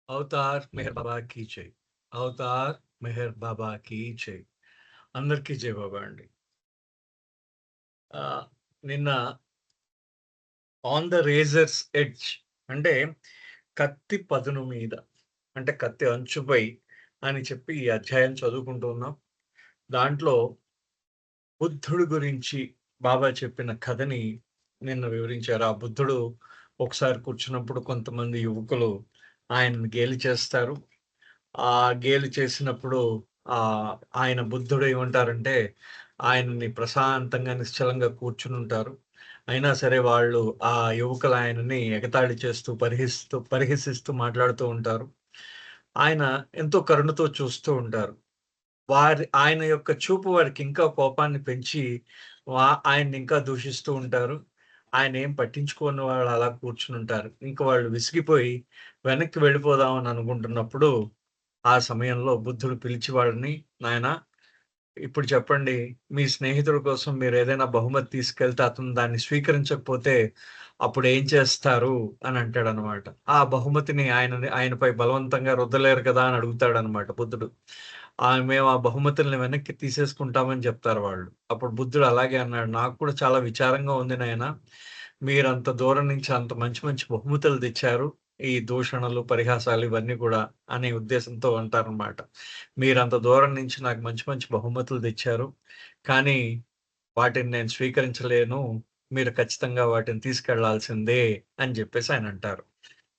Avatar Meher బాబా key జై. Avatar Meher బాబా key జై. అందరికీ జై బాబా అండి. నిన్న ఆన్ ద రేజర్స్ ఎడ్జ్ అంటే కత్తి పదును మీద, అంటే కత్తి అంచుపై అని చెప్పి ఈ అధ్యాయం చదువుకుంటూ ఉన్నాం. దాంట్లో బుద్ధుడు గురించి బాబా చెప్పిన కథని నిన్న వివరించారు. ఆ బుద్ధుడు ఒకసారి కూర్చున్నప్పుడు కొంతమంది యువకులు ఆయనను గేలి చేస్తారు. ఆ గేలి చేసినప్పుడు ఆహ్, ఆయన బుద్ధుడు ఏమంటారంటే, ఆయనని ప్రశాంతంగా, నిశ్చలంగా కూర్చునుంటారు. అయినా సరే వాళ్ళు ఆ యువకులు ఆయనని ఎగతాళి చేస్తూ, పరిహసిస్తూ మాట్లాడుతూ ఉంటారు. ఆయన ఎంతో కరుణతో చూస్తూ ఉంటారు. ఆయన యొక్క చూపు వారికి ఇంకా కోపాన్ని పెంచి, ఆయన్ని ఇంకా దూషిస్తూ ఉంటారు. ఆయనేం పట్టించుకోని వాళ్ళు అలా కూర్చునుంటారు. ఇంక వాళ్ళు విసిగిపోయి వెనక్కి వెళ్ళిపోదాం అని అనుకుంటున్నప్పుడు ఆ సమయంలో బుద్ధుడు పిలిచి వాళ్ళని, "నాయనా ఇప్పుడు చెప్పండి. మీ స్నేహితుడి కోసం మీరేదైనా బహుమతి తీసుకెళ్తే అతను దాన్ని స్వీకరించకపోతే అప్పుడేం చేస్తారు?" అని అంటాడనమాట. ఆ బహుమతిని ఆయనపై బలవంతంగా రుద్దలేరు కదా! అని అడుగుతాడనమాట బుద్ధుడు. మేము ఆ బహుమతుల్ని వెనక్కి తీసేసుకుంటామని చెప్తారు వాళ్ళు. అప్పుడు బుద్ధుడు అలాగే అన్నాడు. "నాకు కూడా చాలా విచారంగా ఉంది నాయనా. మీరంత దూరం నుంచి అంత మంచి మంచి బహుమతులు తెచ్చారు. ఈ దూషణలు, పరిహాసాలు ఇవన్నీ కూడా" అనే ఉద్దేశంతో అంటారనమాట. "మీరంత దూరం నుంచి నాకు మంచి మంచి బహుమతులు తెచ్చారు. కానీ వాటిని నేను స్వీకరించలేను. మీరు ఖచ్చితంగా వాటిని తీసుకెళ్లాల్సిందే" అని జెప్పేసి ఆయనంటారు.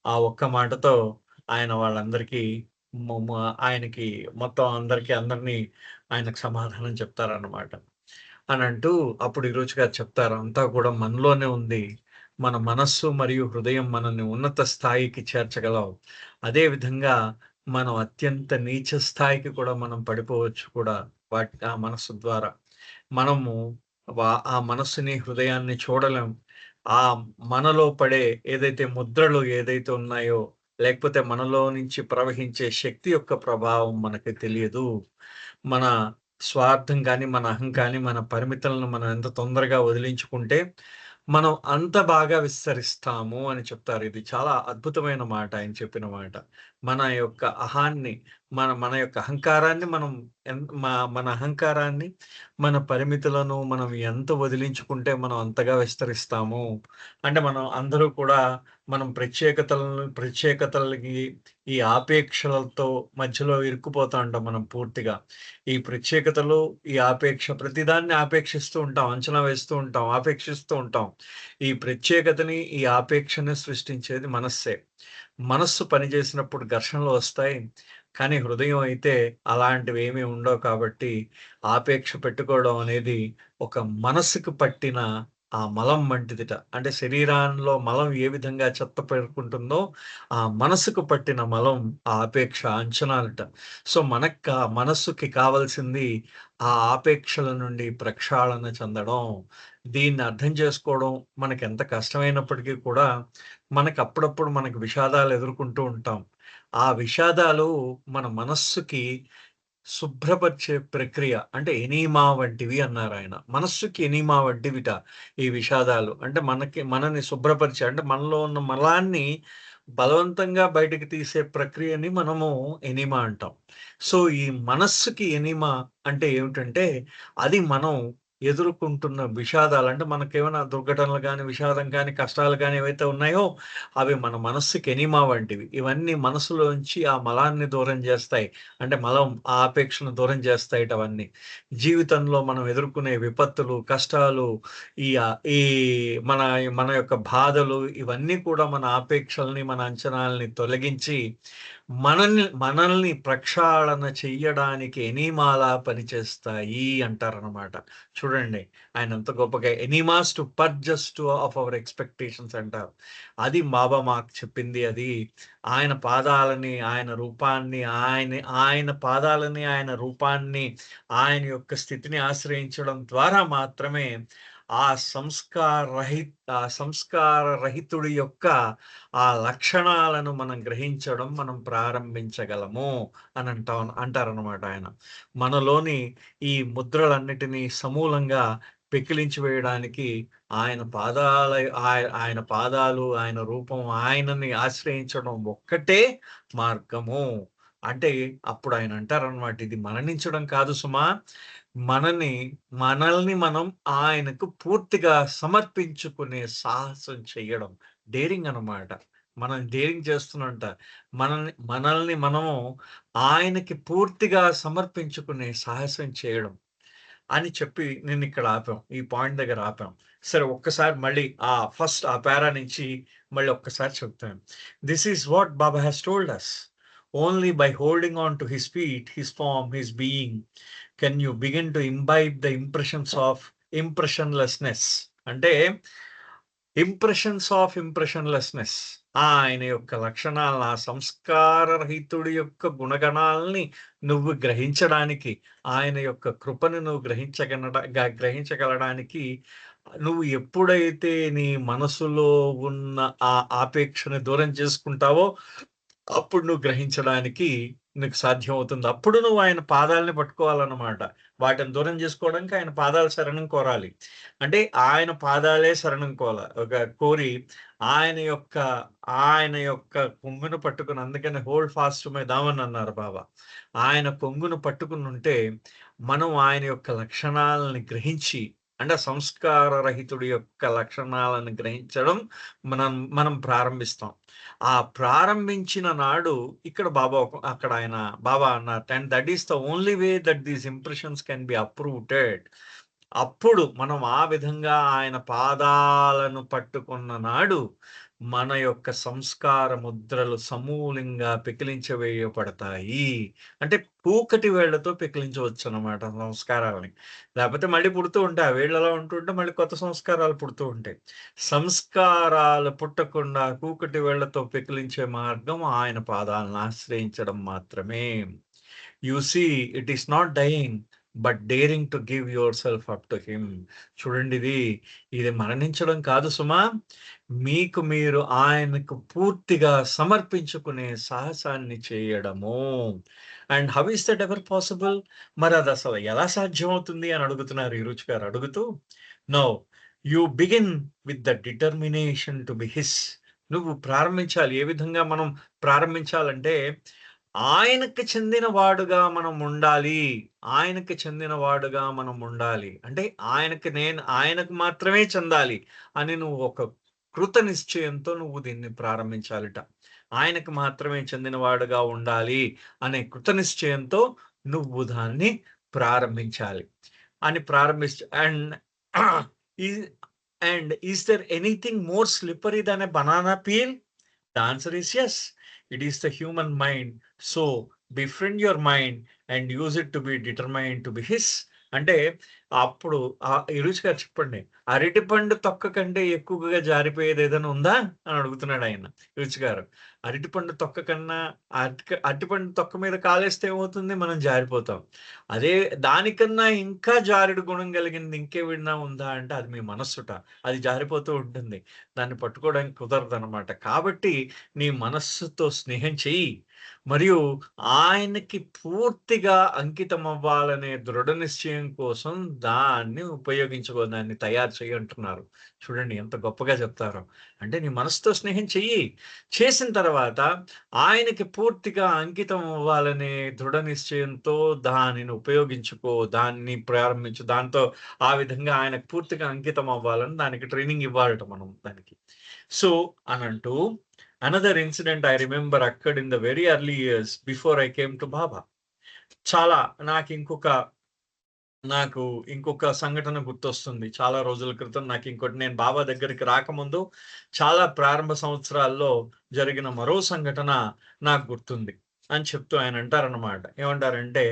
ఆ ఒక్క మాటతో ఆయన వాళ్ళందరికీ మ మ ఆయనకి మొత్తం అందరిని ఆయనకు సమాధానం చెప్తారన్నమాట. అనంటూ అప్పుడు ఈరోజు గారు చెప్తారు. "అంతా కూడా మనలోనే ఉంది. మన మనస్సు మరియు హృదయం మనల్ని ఉన్నత స్థాయికి చేర్చగలవు. అదే విధంగా మనం అత్యంత నీచ స్థాయికి కూడా మనం పడిపోవచ్చు కూడా ఆ మనస్సు ద్వారా. మనము ఆ మనస్సుని, హృదయాన్ని చూడలేం. ఆ మనలో పడే ముద్రలు ఏదైతే ఉన్నాయో, లేకపోతే మనలో నుంచి ప్రవహించే శక్తి యొక్క ప్రభావం మనకి తెలియదు. మన స్వార్థం గాని, మన అహం కానీ, మన పరిమితులను మనం ఎంత తొందరగా వదిలించుకుంటే, మనం అంత బాగా విస్తరిస్తాము" అని చెప్తారు. ఇది చాలా అద్భుతమైన మాట ఆయన చెప్పిన మాట. మన యొక్క అహాన్ని, మన యొక్క అహంకారాన్ని మనం మన అహంకారాన్ని, మన పరిమితులను మనం ఎంత వదిలించుకుంటే మనం అంతగా విస్తరిస్తాము. అంటే మనం అందరూ కూడా మనం ప్రత్యేకతలకి ఈ ఆపేక్షలతో మధ్యలో ఇరుక్కుపోతా ఉంటాం మనం పూర్తిగా. ఈ ప్రత్యేకతలు, ఈ ఆపేక్ష ప్రతిదాన్ని ఆపేక్షిస్తూ ఉంటాం. అంచనా వేస్తూ ఉంటాం. ఆపేక్షిస్తూ ఉంటాం. ఈ ప్రత్యేకతని, ఈ ఆపేక్షని సృష్టించేది మనస్సే. మనస్సు పనిచేసినప్పుడు ఘర్షణలు వస్తాయి. కానీ హృదయం అయితే అలాంటివేమీ ఉండవు కాబట్టి, ఆపేక్ష పెట్టుకోవడం అనేది ఒక మనసుకు పట్టిన ఆ మలం వంటిదిట. అంటే శరీరంలో మలం ఏ విధంగా చెత్త పేరుకుంటుందో, ఆ మనసుకు పట్టిన మలం ఆ ఆపేక్ష అంచనాలట. సో, మనస్సుకి కావాల్సింది ఆ ఆపేక్షల నుండి ప్రక్షాళన చెందడం. దీన్ని అర్థం చేసుకోవడం మనకెంత కష్టమైనప్పటికీ కూడా, మనకప్పుడప్పుడు మనకు విషాదాలు ఎదుర్కొంటూ ఉంటాం. ఆ విషాదాలు మన మనస్సుకి శుభ్రపరిచే ప్రక్రియ. అంటే ఎనీమా వంటివి అన్నారాయన. మనస్సుకి ఎనీమా వంటివిట ఈ విషాదాలు. అంటే మనని శుభ్రపరిచే, అంటే మనలో ఉన్న మలాన్ని బలవంతంగా బయటకి తీసే ప్రక్రియని మనము ఎనీమా అంటాం. సో, ఈ మనస్సుకి ఎనీమా అంటే ఏమిటంటే, అది మనం ఎదుర్కొంటున్న విషాదాలు, అంటే మనకేమైనా దుర్ఘటనలు గాని, విషాదం గాని, కష్టాలు గాని ఏవైతే ఉన్నాయో, అవి మన మనస్సుకి ఎనీమా వంటివి. ఇవన్నీ మనసులోంచి ఆ మలాన్ని దూరం జేస్తాయి. అంటే ఆ ఆపేక్షను దూరం చేస్తాయిటవన్నీ. జీవితంలో మనం ఎదుర్కొనే విపత్తులు, కష్టాలు, ఈ మన మన యొక్క బాధలు ఇవన్నీ కూడా మన ఆపేక్షల్ని, మన అంచనాల్ని తొలగించి మనల్ని ప్రక్షాళన చెయ్యడానికి ఎనీమాలా పనిచేస్తాయి అంటారనమాట. చూడండి ఆయన ఎంత గొప్పగా enemas to purge us of our expectations అంటారు. అది బాబా మాకు చెప్పింది అది. ఆయన పాదాలని, ఆయన రూపాన్ని, ఆయన పాదాలని, ఆయన రూపాన్ని, ఆయన యొక్క స్థితిని ఆశ్రయించడం ద్వారా మాత్రమే ఆ ఆ సంస్కార రహితుడి యొక్క ఆ లక్షణాలను మనం గ్రహించడం, మనం ప్రారంభించగలము అని అంటారనమాట ఆయన. మనలోని ఈ ముద్రలన్నిటిని సమూలంగా పెకిలించి వేయడానికి ఆయన పాదాలు, ఆయన రూపం, ఆయనని ఆశ్రయించడం ఒక్కటే మార్గము. అంటే అప్పుడు ఆయన అంటారనమాట, ఇది మరణించడం కాదు సుమా, మనల్ని మనం ఆయనకు పూర్తిగా సమర్పించుకునే సాహసం చెయ్యడం. డేరింగ్ అనమాట. మనం డేరింగ్ చేస్తున్నంట. మనల్ని మనము ఆయనకి పూర్తిగా సమర్పించుకునే సాహసం చేయడం అని చెప్పి నేనిక్కడ ఆపాం. ఈ పాయింట్ దగ్గర ఆపాం. సరే, ఒక్కసారి మళ్ళీ ఆ పారా నుంచి మళ్ళీ ఒక్కసారి చెప్తాను. This is what Baba has told us. Only by holding on to his feet, his form, his being can you begin to imbibe the impressions of impressionlessness. అంటే ఇంప్రెషన్‌లెస్‌నెస్. ఆయన యొక్క లక్షణాలను, ఆ సంస్కారరహితుడి యొక్క గుణగణాల్ని నువ్వు గ్రహించడానికి, ఆయన యొక్క కృపను నువ్వు గ్రహించగలడానికి నువ్వు ఎప్పుడైతే నీ మనసులో ఉన్న ఆ ఆపేక్షను దూరం చేసుకుంటావో, అప్పుడు నువ్వు గ్రహించడానికి నీకు సాధ్యమవుతుంది. అప్పుడు నువ్వు ఆయన పాదాలని పట్టుకోవాలన్నమాట. వాటిని దూరం చేసుకోవడానికి ఆయన పాదాల శరణం కోరాలి. అంటే ఆయన పాదాలే శరణం కోరి ఆయన యొక్క ఆయన యొక్క కొంగును పట్టుకొని, అందుకని హోల్డ్ ఫాస్ట్ మై దామన్ అన్నారు బాబా. ఆయన కొంగును పట్టుకునుంటే మనం ఆయన యొక్క లక్షణాలని గ్రహించి, అంటే సంస్కారరహితుడి యొక్క లక్షణాలను గ్రహించడం మనం ప్రారంభిస్తాం. ఆ ప్రారంభించిన నాడు ఇక్కడ అక్కడ ఆయన బాబా అన్నారు, and that is the only way that these impressions can be uprooted. అప్పుడు మనం ఆ విధంగా ఆయన పాదాలను పట్టుకున్న నాడు మన యొక్క సంస్కార ముద్రలు సమూలంగా పెకిలించవేయబడతాయి. అంటే కూకటి వేళ్ళతో పెకిలించవచ్చనమాట సంస్కారాలని. లేపోతే మళ్ళీ పుడుతూ ఉంటాయి. ఆ వేళ్ళు అలా ఉంటుంటే మళ్ళీ కొత్త సంస్కారాలు పుడుతూ ఉంటాయి. సంస్కారాలు పుట్టకుండా కూకటి వేళ్ళతో పెకిలించే మార్గం ఆయన పాదాలను ఆశ్రయించడం మాత్రమే. You see, it is not dying but daring to give yourself up to him. చూడండి, ఇది మరణించడం కాదు సుమా, మీకు మీరు ఆయనకు పూర్తిగా సమర్పించుకునే సాహసాన్ని చేయడము. And how is that ever possible? మరి అది అసలు ఎలా సాధ్యమవుతుంది అని అడుగుతున్నారు ఈ రుచి గారు అడుగుతూ. No, you begin with the determination to be his. నువ్వు ప్రారంభించాలి. ఏ విధంగా మనం ప్రారంభించాలంటే, ఆయనకి చెందిన వాడుగా మనం ఉండాలి. ఆయనకి చెందిన వాడుగా మనం ఉండాలి. అంటే ఆయనకు మాత్రమే చెందాలి అని నువ్వు ఒక కృత నిశ్చయంతో నువ్వు దీన్ని ప్రారంభించాలిట. ఆయనకు మాత్రమే చెందినవాడుగా ఉండాలి అనే కృత నిశ్చయంతో నువ్వు దాన్ని ప్రారంభించాలి అని and is there anything more slippery than a banana peel? The answer is yes. It is the human mind. So befriend your mind and use it to be determined to be his. అంటే అప్పుడు ఈ రుచి గారు చెప్పండి, అరటిపండు తొక్క కంటే ఎక్కువగా జారిపోయేది ఏదైనా ఉందా అని అడుగుతున్నాడు ఆయన రుచి గారు. అరటిపండు తొక్క కన్నా అరటిపండు తొక్క మీద కాలేస్తే ఏమవుతుంది? మనం జారిపోతాం. అదే దానికన్నా ఇంకా జారుడు గుణం కలిగింది ఇంకేమైనా ఉందా అంటే అది మీ మనస్సుట. అది జారిపోతూ ఉంటుంది. దాన్ని పట్టుకోవడానికి కుదరదనమాట. కాబట్టి నీ మనస్సుతో స్నేహం చెయ్యి. మరియు ఆయనకి పూర్తిగా అంకితం అవ్వాలనే దృఢ నిశ్చయం కోసం దాన్ని ఉపయోగించుకో, దాన్ని తయారు చెయ్యి అంటున్నారు. చూడండి ఎంత గొప్పగా చెప్తారో. అంటే నీ మనసుతో స్నేహం చెయ్యి. చేసిన తర్వాత ఆయనకి పూర్తిగా అంకితం అవ్వాలనే దృఢ నిశ్చయంతో దానిని ఉపయోగించుకో, దాన్ని ప్రారంభించు. దాంతో ఆ విధంగా ఆయనకు పూర్తిగా అంకితం అవ్వాలని దానికి ట్రైనింగ్ ఇవ్వాలట మనం దానికి. సో అనంటూ అనదర్ ఇన్సిడెంట్ ఐ రిమెంబర్ అక్కడ్ in the very early years before I came to Baba. చాలా నాకు ఇంకొక సంఘటన గుర్తొస్తుంది. చాలా రోజుల క్రితం నేను బాబా దగ్గరికి రాకముందు చాలా ప్రారంభ సంవత్సరాల్లో జరిగిన మరో సంఘటన నాకు గుర్తుంది అని చెప్తూ ఆయన అంటారన్నమాట. ఏమంటారంటే,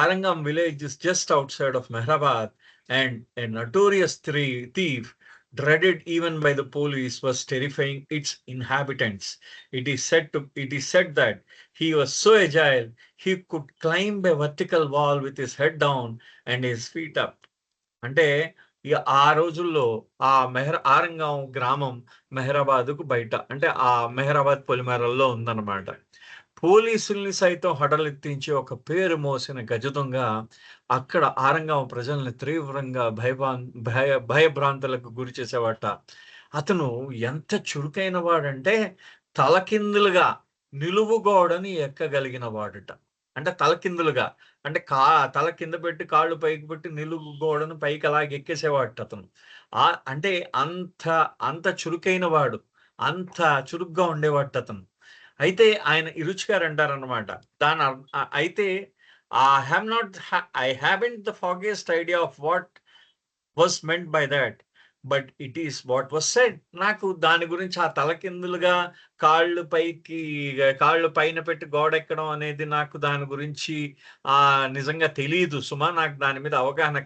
ఆరంగం విలేజ్ ఇస్ జస్ట్ అవుట్ సైడ్ of Meherabad and a notorious thief dreaded even by the police was terrifying its inhabitants. It is said that he was so agile he could climb a vertical wall with his head down and his feet up. అంటే ఇక ఆ రోజుల్లో ఆరంగం గ్రామం మెహరాబాద్‌కు బయట, అంటే ఆ మెహరాబాద్ పొలిమేరల్లో ఉందన్నమాట. పోలీసుల్ని సైతం హడలెత్తించి ఒక పేరు మోసిన గజదొంగ అక్కడ ఆరంగం ప్రజల్ని తీవ్రంగా భయభ్రాంతులకు గురి చేసేవాట. అతను ఎంత చురుకైన వాడంటే తలకిందులుగా నిలువు గోడని ఎక్కగలిగిన వాడట. అంటే తలకిందులుగా అంటే తల కింద పెట్టి కాళ్ళు పైకి పెట్టి నిలువు గోడను పైకి అలాగ ఎక్కేసేవాడట అతను. అంటే అంత అంత చురుకైన వాడు. అంత చురుగ్గా ఉండేవాడట అతను. అయితే ఆయన ఇరుచ్ గారు అంటారన్నమాట. అయితే I haven't the foggiest idea of what was meant by that. But it is what was said. నాకు దాని గురించి ఆ తలకిందులుగా కాళ్ళు పైన పెట్టి గోడెక్కడం అనేది నాకు దాని గురించి నిజంగా తెలీదు సుమా. నాకు దాని మీద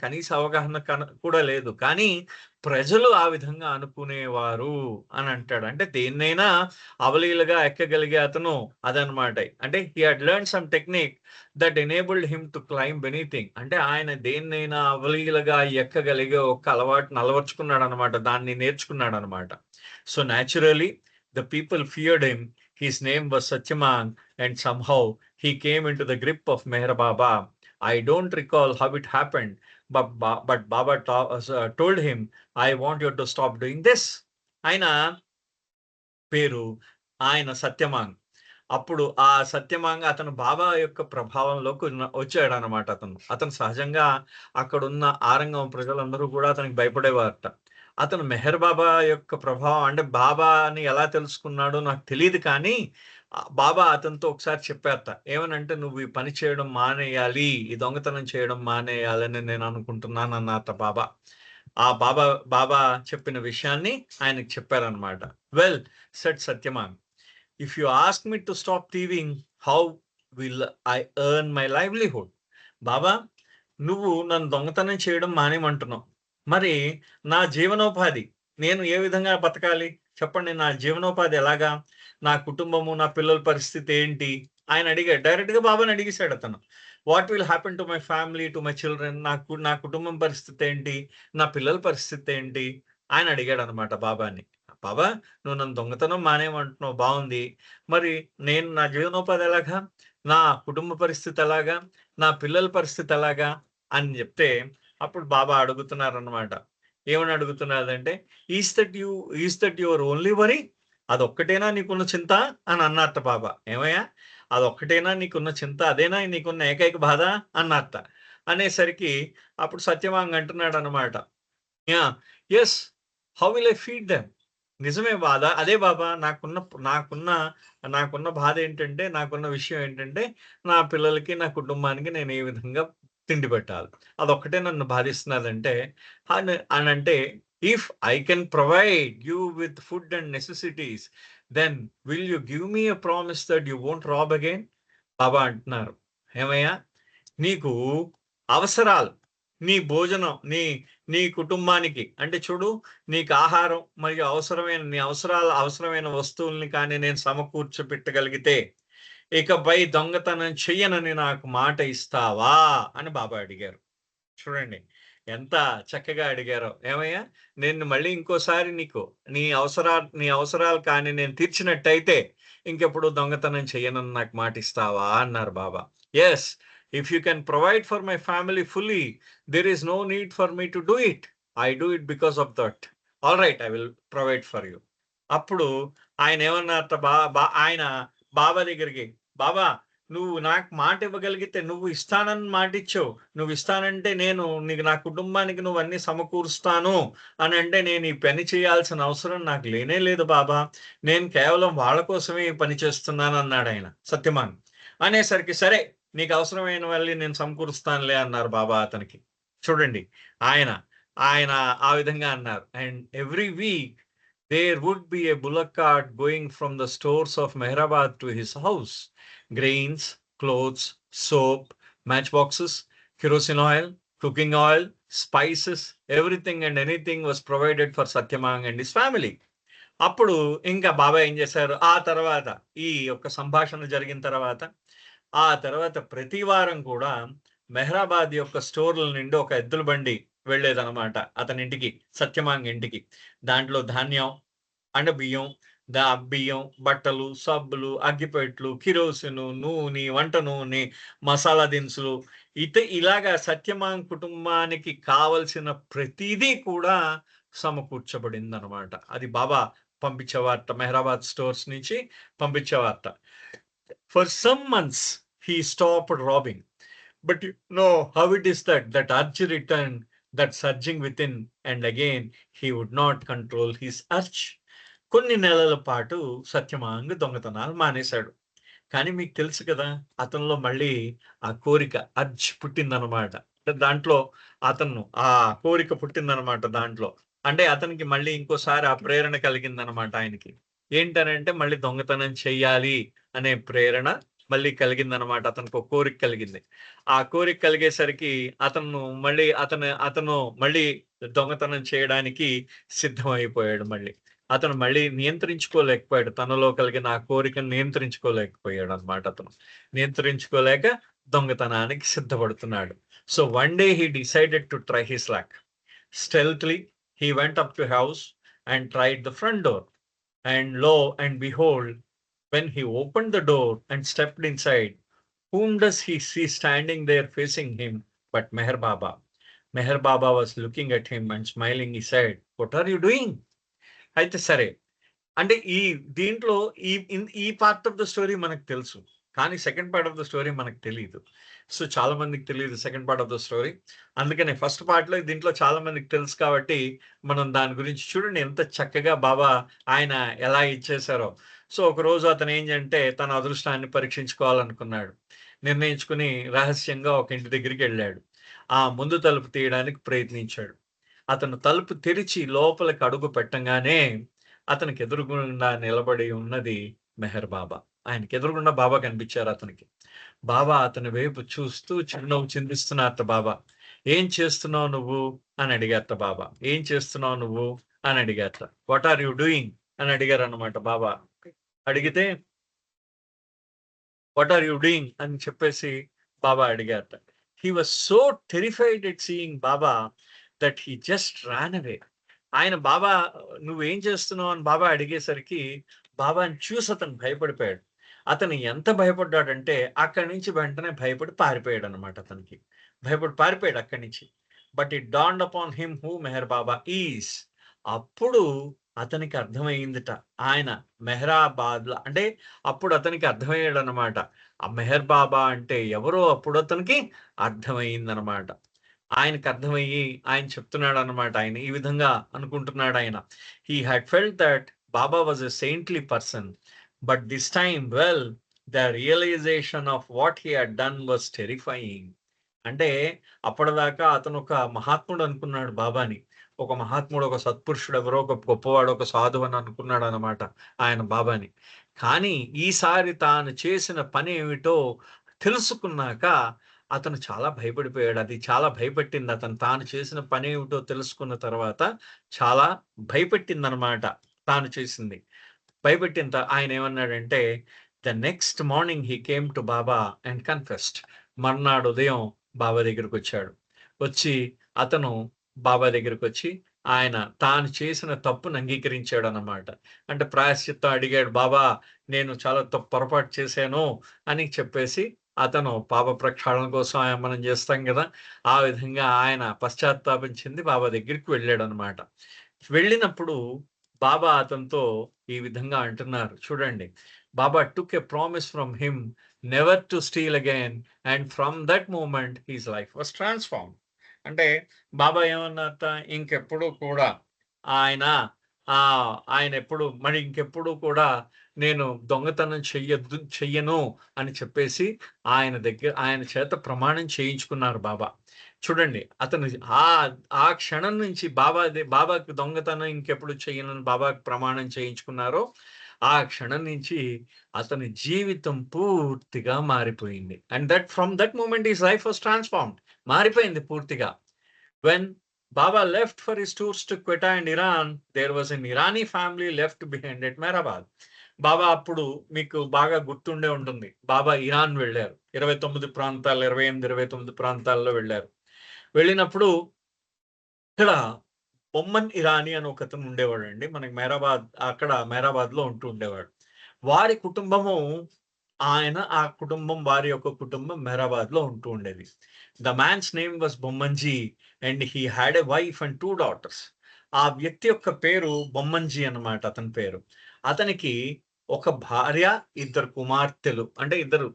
కనీస అవగాహన కూడా లేదు. కానీ ప్రజలు ఆ విధంగా అనుకునేవారు అని అంటాడు. అంటే దేన్నైనా అవలీలగా ఎక్కగలిగే అతను అదనమాట. అంటే he had learned some technique that enabled him to climb anything. అంటే ఆయన దేన్నైనా అవలీలగా ఎక్కగలిగే ఒక అలవాటుని అలవర్చుకున్నాడు అనమాట. దాన్ని నేర్చుకున్నాడు అనమాట. So naturally the people feared him. His name was Satyamang, and somehow he came into the grip of Meher Baba. I don't recall how it happened, but Baba told him, I want you to stop doing this. ఆయన పేరు ఆయన సత్యమాంగ్. అప్పుడు ఆ సత్యమాంగ్ అతను బాబా యొక్క ప్రభావంలోకి వచ్చాడనమాట. అతను సహజంగా అక్కడున్న ఆరంగం ప్రజలందరూ కూడా అతనికి భయపడేవారట. అతను మెహర్ బాబా యొక్క ప్రభావం అంటే బాబాని ఎలా తెలుసుకున్నాడో నాకు తెలియదు. కానీ బాబా అతనితో ఒకసారి చెప్పారట. ఏమనంటే, నువ్వు ఈ పని చేయడం మానేయాలి, ఈ దొంగతనం చేయడం మానేయాలని నేను అనుకుంటున్నాను అన్నట బాబా. ఆ బాబా చెప్పిన విషయాన్ని ఆయనకి చెప్పారనమాట. Well said Satyamang, if you ask me to stop thieving, how will I earn my livelihood? Baba, నువ్వు నన్ను దొంగతనం చేయడం మానేమంటున్నావు. మరి నా జీవనోపాధి నేను ఏ విధంగా బతకాలి చెప్పండి? నా జీవనోపాధి ఎలాగా? నా కుటుంబము, నా పిల్లల పరిస్థితి ఏంటి? ఆయన అడిగాడు. డైరెక్ట్గా బాబాని అడిగేశాడు అతను. What will happen to my family, to my children? నా కుటుంబం పరిస్థితి ఏంటి? నా పిల్లల పరిస్థితి ఏంటి? ఆయన అడిగాడు అనమాట బాబాని. బాబా, నువ్వు నన్ను దొంగతనం మానేమంటున్నావు, బాగుంది. మరి నేను నా జీవనోపాధి ఎలాగా? నా కుటుంబ పరిస్థితి ఎలాగా? నా పిల్లల పరిస్థితి ఎలాగా అని చెప్తే, అప్పుడు బాబా అడుగుతున్నారన్నమాట. ఏమని అడుగుతున్నారంటే, is that your only worry? అదొక్కటేనా నీకున్న చింత అని అన్నట్ట బాబా. ఏమయ్యా, అదొక్కటేనా నీకున్న చింత? అదేనా నీకున్న ఏకైక బాధ అన్నట్ట. అనేసరికి అప్పుడు సత్యవాంగ్ అంటున్నాడు అనమాట, yes, how will I feed them? నిజమే బాధ, అదే బాబా నాకున్న బాధ ఏంటంటే, నాకున్న విషయం ఏంటంటే, నా పిల్లలకి, నా కుటుంబానికి నేను ఏ విధంగా తిండి పెట్టాలి. అదొక్కటే నన్ను బాధిస్తున్నదంటే అనంటే, if I can provide you with food and necessities, then will you give me a promise that you won't rob again? Baba అంటున్నారు, ఏమయ్యా, నీకు అవసరాలు, నీ భోజనం, నీ కుటుంబానికి అంటే చూడు, నీకు ఆహారం మరియు అవసరమైన వస్తువుల్ని కానీ నేను సమకూర్చపెట్టగలిగితే, ఇకపై దొంగతనం చెయ్యనని నాకు మాట ఇస్తావా అని బాబా అడిగారు. చూడండి ఎంత చక్కగా అడిగారో. ఏమయ్యా, నేను మళ్ళీ ఇంకోసారి నీ అవసరాలు కానీ నేను తీర్చినట్టయితే ఇంకెప్పుడు దొంగతనం చెయ్యనని నాకు మాట ఇస్తావా అన్నారు Baba. Yes, if you can provide for my family fully, there is no need for me to do it. I do it because of that. All right, I will provide for you. అప్పుడు ఆయన ఏమన్నారట, ఆయన బాబా దగ్గరికి, బాబా, నువ్వు నాకు మాట ఇవ్వగలిగితే, నువ్వు ఇస్తానని మాట ఇచ్చావు, నువ్వు ఇస్తానంటే నా కుటుంబానికి నువ్వు అన్ని సమకూరుస్తాను అని అంటే, నేను ఈ పని చేయాల్సిన అవసరం నాకు లేనే లేదు బాబా, నేను కేవలం వాళ్ళ కోసమే ఈ పని చేస్తున్నాను అన్నాడు ఆయన సత్యమాన్. అనేసరికి సరే, నీకు అవసరమైన వాళ్ళని నేను సమకూరుస్తానులే అన్నారు బాబా అతనికి. చూడండి, ఆయన ఆ విధంగా అన్నారు. And every week there would be a bullock cart going from the stores of Mehrabad to his house. Grains, clothes, soap, matchboxes, kerosene oil, cooking oil, spices, everything and anything was provided for Satyamang and his family. అప్పుడు ఇంకా బాబా ఏం చేశారు, ఆ తర్వాత ఈ యొక్క సంభాషణ జరిగిన తర్వాత ప్రతి వారం కూడా మెహ్రాబాద్ యొక్క స్టోర్ల నుండి ఒక ఎద్దుల బండి వెళ్ళేదన్నమాట అతని ఇంటికి, సత్యమాంగ్ ఇంటికి. దాంట్లో ధాన్యం, బియ్యం, బియ్యం, బట్టలు, సబ్బులు, అగ్గిపెట్లు, కిరోసిను, నూనె, వంట నూనె, మసాలా దినుసులు ఇలాగా సత్యవాన్ కుటుంబానికి కావలసిన ప్రతీదీ కూడా సమకూర్చబడిందనమాట. అది బాబా పంపించే వార్త. మెహరాబాద్ స్టోర్స్ నుంచి పంపించే వార్త. For some months he stopped robbing. But you know how it is that urge returned, that surging within, and again he would not control his urge. కొన్ని నెలల పాటు సత్యమాంగ్ దొంగతనాలు మానేశాడు. కానీ మీకు తెలుసు కదా, అతనిలో మళ్ళీ ఆ కోరిక అర్జ్ పుట్టిందనమాట. దాంట్లో ఆ కోరిక పుట్టిందనమాట దాంట్లో. అంటే అతనికి మళ్ళీ ఇంకోసారి ఆ ప్రేరణ కలిగిందనమాట ఆయనకి. ఏంటనంటే మళ్ళీ దొంగతనం చెయ్యాలి అనే ప్రేరణ మళ్ళీ కలిగిందనమాట. అతనికి ఒక కోరిక కలిగింది. ఆ కోరిక కలిగేసరికి అతను మళ్ళీ దొంగతనం చేయడానికి సిద్ధమైపోయాడు మళ్ళీ. అతను మళ్ళీ నియంత్రించుకోలేకపోయాడు. తనలో కలిగిన ఆ కోరికను నియంత్రించుకోలేకపోయాడనమాట అతను. నియంత్రించుకోలేక దొంగతనానికి సిద్ధపడుతున్నాడు. So one day he decided to try his luck. Stealthily, he went up to house and tried the front door. And lo and behold, when he opened the door and stepped inside, whom does he see standing there facing him but Meher Baba? Meher Baba was looking at him and smiling. He said, "What are you doing?" అయితే సరే. అంటే దీంట్లో ఈ part of the story మనకు తెలుసు. కానీ second part of the story మనకు తెలీదు. సో చాలా మందికి తెలీదు second part of the story. అందుకనే ఫస్ట్ పార్ట్‌లో దీంట్లో చాలా మందికి తెలుసు కాబట్టి మనం దాని గురించి చూడండి ఎంత చక్కగా బాబా ఆయన ఎలా ఇచ్చేశారో. సో ఒకరోజు అతను ఏంటంటే తన అదృష్టాన్ని పరీక్షించుకోవాలనుకున్నాడు. నిర్ణయించుకుని రహస్యంగా ఒక ఇంటి దగ్గరికెళ్ళాడు. ఆ ముందు తలుపు తీయడానికి ప్రయత్నించాడు. అతను తలుపు తెరిచి లోపలికి అడుగు పెట్టంగానే అతనికి ఎదురుగుండా నిలబడి ఉన్నది మెహర్ బాబా. ఆయనకి ఎదురుగుండా బాబా కనిపించారు అతనికి. బాబా అతని వైపు చూస్తూ చిరునవ్వు చిందిస్తున్నారట బాబా. "ఏం చేస్తున్నావు నువ్వు?" అని అడిగారట బాబా. "ఏం చేస్తున్నావు నువ్వు?" అని అడిగారట. "What are you doing?" అని అడిగారన్నమాట బాబా. అడిగితే "వాట్ ఆర్ యూ డూయింగ్?" అని చెప్పేసి బాబా అడిగారట. He was so terrified at seeing Baba that he just ran away. ఆయన బాబా "నువ్వేం చేస్తున్నావు?" అని బాబా అడిగేసరికి బాబాని చూసి అతను భయపడిపోయాడు. అతను ఎంత భయపడ్డాడంటే అక్కడి నుంచి వెంటనే భయపడి పారిపోయాడనమాట అతనికి. భయపడి పారిపోయాడు అక్కడి నుంచి. But it dawned upon him who Meher Baba is. అప్పుడు అతనికి అర్థమయిందిట. ఆయన మెహరాబాద్‌ల అంటే అప్పుడు అతనికి అర్థమయ్యాడనమాట. ఆ మెహర్ బాబా అంటే ఎవరో అప్పుడు అతనికి అర్థమయిందనమాట. ఆయనకి అర్థమయ్యి ఆయన చెప్తున్నాడనమాట. ఆయన ఈ విధంగా అనుకుంటున్నాడాయన. He had felt that Baba was a saintly person. But this time the realisation of what he had done was terrifying. అంటే అప్పటిదాకా అతను ఒక మహాత్ముడు అనుకున్నాడు బాబాని. ఒక మహాత్ముడు, ఒక సత్పురుషుడు, ఎవరో ఒక గొప్పవాడు, ఒక సాధువు అని అనుకున్నాడనమాట ఆయన బాబాని. కానీ ఈసారి తాను చేసిన పని ఏమిటో తెలుసుకున్నాక అతను చాలా భయపడిపోయాడు. అది చాలా భయపెట్టింది అతను. తాను చేసిన పనేమిటో తెలుసుకున్న తర్వాత చాలా భయపెట్టిందనమాట తాను చేసింది. భయపెట్టిన ఆయనేమన్నాడంటే, the next morning he came to Baba and confessed. మర్నాడు ఉదయం బాబా దగ్గరకొచ్చాడు. వచ్చి అతను బాబా దగ్గరకొచ్చి ఆయన తాను చేసిన తప్పును అంగీకరించాడనమాట. అంటే ప్రాయశ్చిత్తం అడిగాడు. "బాబా, నేను చాలా పొరపాటు చేశాను" అని చెప్పేసి అతను పాప ప్రక్షాళన కోసం మనం చేస్తాం గదా! ఆ విధంగా ఆయన పశ్చాత్తాపం చెంది బాబా దగ్గరికి వెళ్ళాడనమాట. వెళ్ళినప్పుడు బాబా అతనితో ఈ విధంగా అంటున్నారు చూడండి. Baba took a promise from him never to steal again and from that moment his life was transformed. అంటే బాబా ఏమన్నారట, ఇంకెప్పుడు కూడా ఆయన ఆయనెప్పుడు మరి ఇంకెప్పుడు కూడా నేను దొంగతనం చెయ్యను అని చెప్పేసి ఆయన చేత ప్రమాణం చేయించుకున్నారు బాబా. చూడండి అతను ఆ క్షణం నుంచి బాబాకి దొంగతనం ఇంకెప్పుడు చెయ్యనని బాబాకి ప్రమాణం చేయించుకున్నారో, ఆ క్షణం నుంచి అతని జీవితం పూర్తిగా మారిపోయింది. And from that moment his life was transformed. మారిపోయింది పూర్తిగా. When Baba left for his tours to Quetta and Iran, there was an Irani family left behind at Mehrabad. బాబా అప్పుడు మీకు బాగా గుర్తుండే ఉంటుంది. బాబా ఇరాన్ వెళ్లారు. 29 ప్రాంతాలు, 28, 29 ప్రాంతాల్లో వెళ్లారు. వెళ్ళినప్పుడు ఇక్కడ బొమ్మన్ ఇరానీ అని ఒకతను ఉండేవాడండి. మనకి అక్కడ మెహరాబాద్‌లో ఉంటూ ఉండేవాడు. వారి కుటుంబము ఆ కుటుంబం వారి యొక్క కుటుంబం మెహరాబాద్‌లో ఉంటూ ఉండేది. The man's name was Bomanji and he had a wife and 2 daughters. ఆ వ్యక్తి యొక్క పేరు బొమ్మన్‌జీ అన్నమాట అతని పేరు. అతనికి ఒక భార్య, ఇద్దరు కుమార్తెలు అంటే ఇద్దరు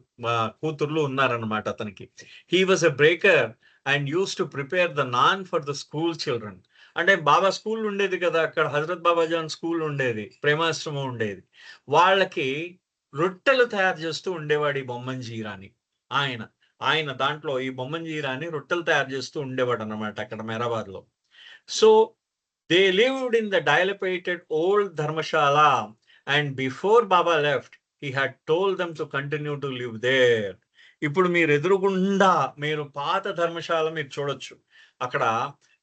కూతుర్లు ఉన్నారన్నమాట అతనికి. He was a breaker and used to prepare the non for the school children. అంటే బాబా స్కూల్ ఉండేది కదా! అక్కడ హజరత్ బాబాజాన్ స్కూల్ ఉండేది. ప్రేమాశ్రమం ఉండేది. వాళ్ళకి రొట్టెలు తయారు చేస్తూ ఉండేవాడు ఈ బొమ్మన్‌జీ ఇరానీ. ఆయన. ఆయన దాంట్లో ఈ బొమ్మన్‌జీ ఇరానీ రొట్టెలు తయారు చేస్తూ ఉండేవాడన్నమాట అక్కడ మెహరాబాద్‌లో. So, they lived in the dilapidated old dharamshala and before Baba left he had told them to continue to live there. ఇప్పుడు మీరు ఎదురుగుండా మీరు పాత ధర్మశాల మీరు చూడొచ్చు. అక్కడ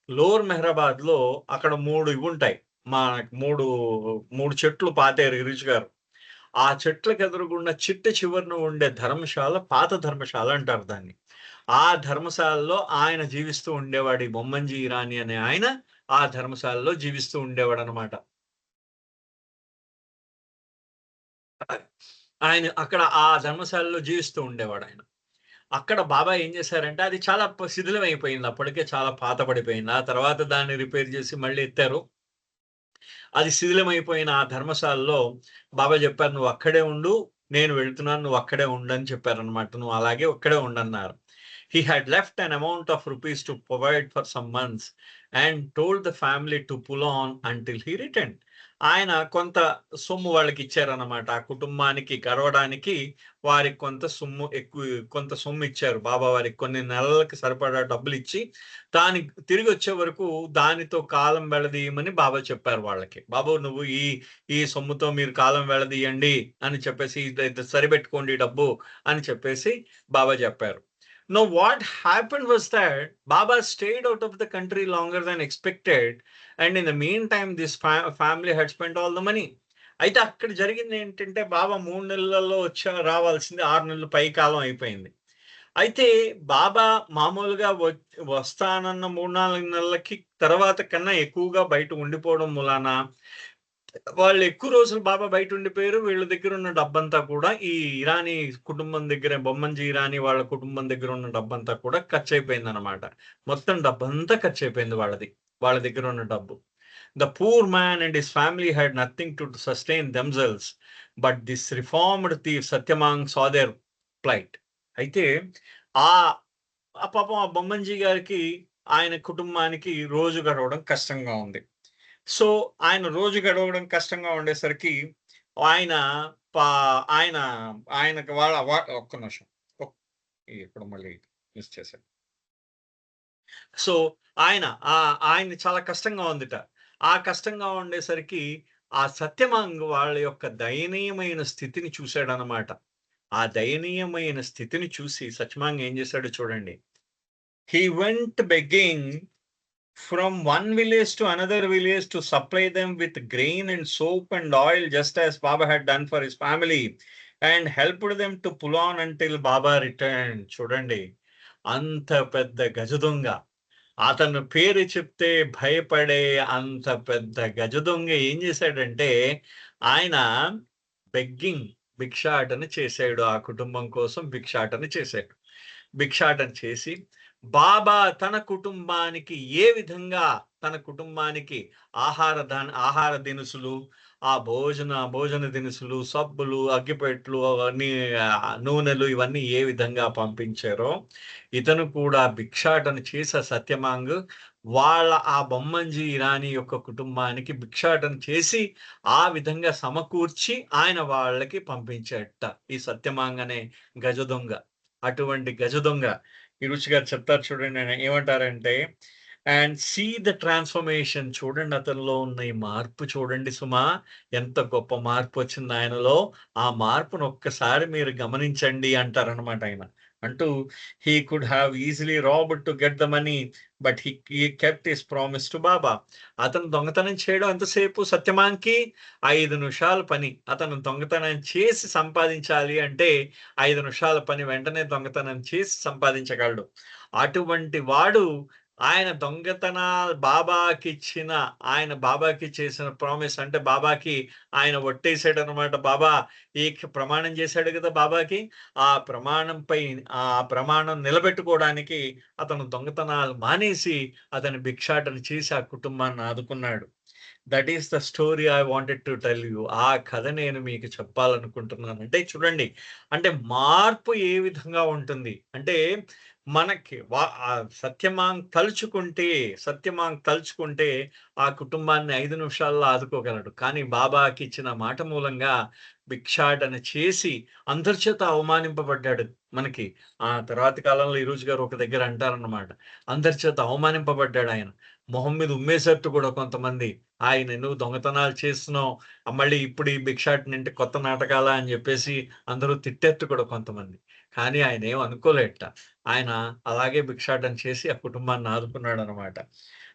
లోవర్ మెహరాబాద్‌లో అక్కడ 3 ఇవుంటాయి. మా 3 చెట్లు పాతారు గిరీష్ గారు. ఆ చెట్లకు ఎదురుగుండా చివరన ఉండే ధర్మశాల పాత ధర్మశాల అంటారు దాన్ని. ఆ ధర్మశాలలో ఆయన జీవిస్తూ ఉండేవాడు. ఈ బొమ్మన్‌జీ ఇరానీ అనే ఆయన ఆ ధర్మశాలలో జీవిస్తూ ఉండేవాడనమాట. ఆయన అక్కడ ఆ ధర్మశాలలో జీవిస్తూ ఉండేవాడాయన. అక్కడ బాబా ఏం చేశారంటే అది చాలా శిథిలమైపోయింది. అప్పటికే చాలా పాత పడిపోయింది. ఆ తర్వాత దాన్ని రిపేర్ చేసి మళ్ళీ ఎత్తారు. అది శిథిలమైపోయిన ఆ ధర్మశాలలో బాబా చెప్పారు, "నువ్వు అక్కడే ఉండు. నేను వెళ్తున్నాను. నువ్వు అక్కడే ఉండని" చెప్పారన్నమాట. "నువ్వు అలాగే అక్కడే ఉండన్నారు." He had left an amount of rupees to provide for some months and told the family to pull on until he returned. ఆయన కొంత సొమ్ము వాళ్ళకిచ్చారన్నమాట. ఆ కుటుంబానికి గడవడానికి వారికి కొంత సొమ్ము ఇచ్చారు. బాబా వారికి కొన్ని నెలలకి సరిపడా డబ్బులిచ్చి, తిరిగొచ్చే వరకు దానితో కాలం వెళ్లదీయమని బాబా చెప్పారు వాళ్ళకి. "బాబు నువ్వు ఈ సొమ్ముతో మీరు కాలం వెళ్లదీయండి" అని చెప్పేసి, "ఇది సరిపెట్టుకోండి డబ్బు" అని చెప్పేసి బాబా చెప్పారు. Now, what happened was that Baba stayed out of the country longer than expected, and in the meantime, this family had spent all the money. అయితే అక్కడ జరిగింది ఏంటంటే బాబా 3 నెలలలో రావాల్సింది 6 నెలలు పై కాలం అయిపోయింది. అయితే బాబా మామూలుగా వస్తానన్న 3, 4 నెలలకి తర్వాత కన్నా ఎక్కువగా బయట ఉండిపోవడం మూలాన వాళ్ళు ఎక్కువ రోజులు బాబా బయట ఉండిపోయారు. వీళ్ళ దగ్గర ఉన్న డబ్బంతా కూడా ఈ ఇరానీ కుటుంబం దగ్గర బొమ్మన్‌జీ ఇరానీ వాళ్ళ కుటుంబం దగ్గర ఉన్న డబ్బంతా కూడా ఖర్చయిపోయిందనమాట. మొత్తం డబ్బంతా ఖర్చయిపోయింది వాళ్ళది. వాళ్ళ దగ్గర ఉన్న డబ్బు. The poor man and his family had nothing to sustain themselves. But this reformed thief Satyamang saw their plight. అయితే ఆహ్, పాపం ఆ బొమ్మన్‌జీ గారికి ఆయన కుటుంబానికి రోజు గడవడం కష్టంగా ఉంది. సో, ఆయన రోజు గడవడం కష్టంగా ఉండేసరికి ఆయన పా ఆయన ఆయనకి వాళ్ళ ఒక్క నిమిషం. ఒక్ ఇక్కడ మళ్ళీ మిస్ చేశాను. సో, ఆయన ఆయన్ని చాలా కష్టంగా ఉందిట. ఆ కష్టంగా ఉండేసరికి ఆ సత్యమాంగ్ వాళ్ళ యొక్క దయనీయమైన స్థితిని చూసాడనమాట. ఆ దయనీయమైన స్థితిని చూసి సత్యమాంగ్ ఏం చేశాడో చూడండి. హి vent begging from one village to another village to supply them with grain and soap and oil, just as Baba had done for his family, and helped them to pull on until Baba returned. చూడండి, అంత పెద్ద గజదొంగ, అతను పేరు చెప్తే భయపడే అంత పెద్ద గజదొంగ ఏం చేశాడంటే ఆయన బెగ్గింగ్ భిక్షాటన చేశాడు. ఆ కుటుంబం కోసం భిక్షాటన చేశాడు. భిక్షాటన చేసి బాబా తన కుటుంబానికి ఏ విధంగా తన కుటుంబానికి ఆహార దినుసులు, ఆ భోజన దినుసులు, సబ్బులు, అగ్గిపెట్టెలు అవన్నీ నూనెలు ఇవన్నీ ఏ విధంగా పంపించారో ఇతను కూడా భిక్షాటన చేసే సత్యమాంగ్ ఆ బొమ్మన్‌జీ ఇరానీ యొక్క కుటుంబానికి భిక్షాటన చేసి ఆ విధంగా సమకూర్చి ఆయన వాళ్ళకి పంపించాడట. ఈ సత్యమాంగ్ అనే గజ దొంగ. అటువంటి గజ దొంగ ఈ రుచి గారు చెప్తారు చూడండి. ఆయన ఏమంటారంటే, అండ్ సీ ద ట్రాన్స్‌ఫర్మేషన్, చూడండి అతనిలో ఉన్న ఈ మార్పు చూడండి సుమా! ఎంత గొప్ప మార్పొచ్చింది ఆయనలో. ఆ మార్పును ఒక్కసారి మీరు గమనించండి అంటారనమాట ఆయన. అంటూ he could have easily robbed to get the money but he kept his promise to Baba. అతను దొంగతనం చేయడం ఎంతసేపు సత్యమాంగ్‌కి 5 నిమిషాల పని. అతను దొంగతనం చేసి సంపాదించాలి అంటే 5 నిమిషాల పని. వెంటనే దొంగతనం చేసి సంపాదించగలడు. అటువంటి వాడు ఆయన బాబాకిచ్చిన ఆయన బాబాకి చేసిన ప్రామిస్ అంటే బాబాకి ఆయన ఒట్టేసాడనమాట. బాబా ప్రమాణం చేశాడు కదా బాబాకి. ఆ ప్రమాణంపై ఆ ప్రమాణం నిలబెట్టుకోవడానికి అతను దొంగతనాలు మానేసి అతను భిక్షాటన చేసి ఆ కుటుంబాన్ని ఆదుకున్నాడు. That is the story I wanted to tell you. ఆ కథ నేను మీకు చెప్పాలనుకుంటున్నాను. అంటే చూడండి, అంటే మార్పు ఏ విధంగా ఉంటుంది అంటే మనకి సత్యమాంగ్ తలుచుకుంటే ఆ కుటుంబాన్ని 5 నిమిషాల్లో ఆదుకోగలడు. కానీ బాబాకి ఇచ్చిన మాట మూలంగా భిక్షాటన చేసి అందరి చేత అవమానింపబడ్డాడు మనకి. ఆ తర్వాతి కాలంలో ఈరోజు గారు ఒక దగ్గర అంటారన్నమాట. అందరి చేత అవమానింపబడ్డాడాయన. మొహం మీద ఉమ్మేసేట్టు కూడా కొంతమంది. నువ్వు దొంగతనాలు చేస్తున్నావు. మళ్ళీ ఇప్పుడు ఈ భిక్షాటన అంటే కొత్త నాటకాలా అని జెప్పేసి అందరూ తిట్టేట్టు కూడా కొంతమంది. కానీ ఆయనేం అనుకోలేదట. ఆయన అలాగే భిక్షాటన చేసి ఆ కుటుంబాన్ని ఆదుకున్నాడనమాట.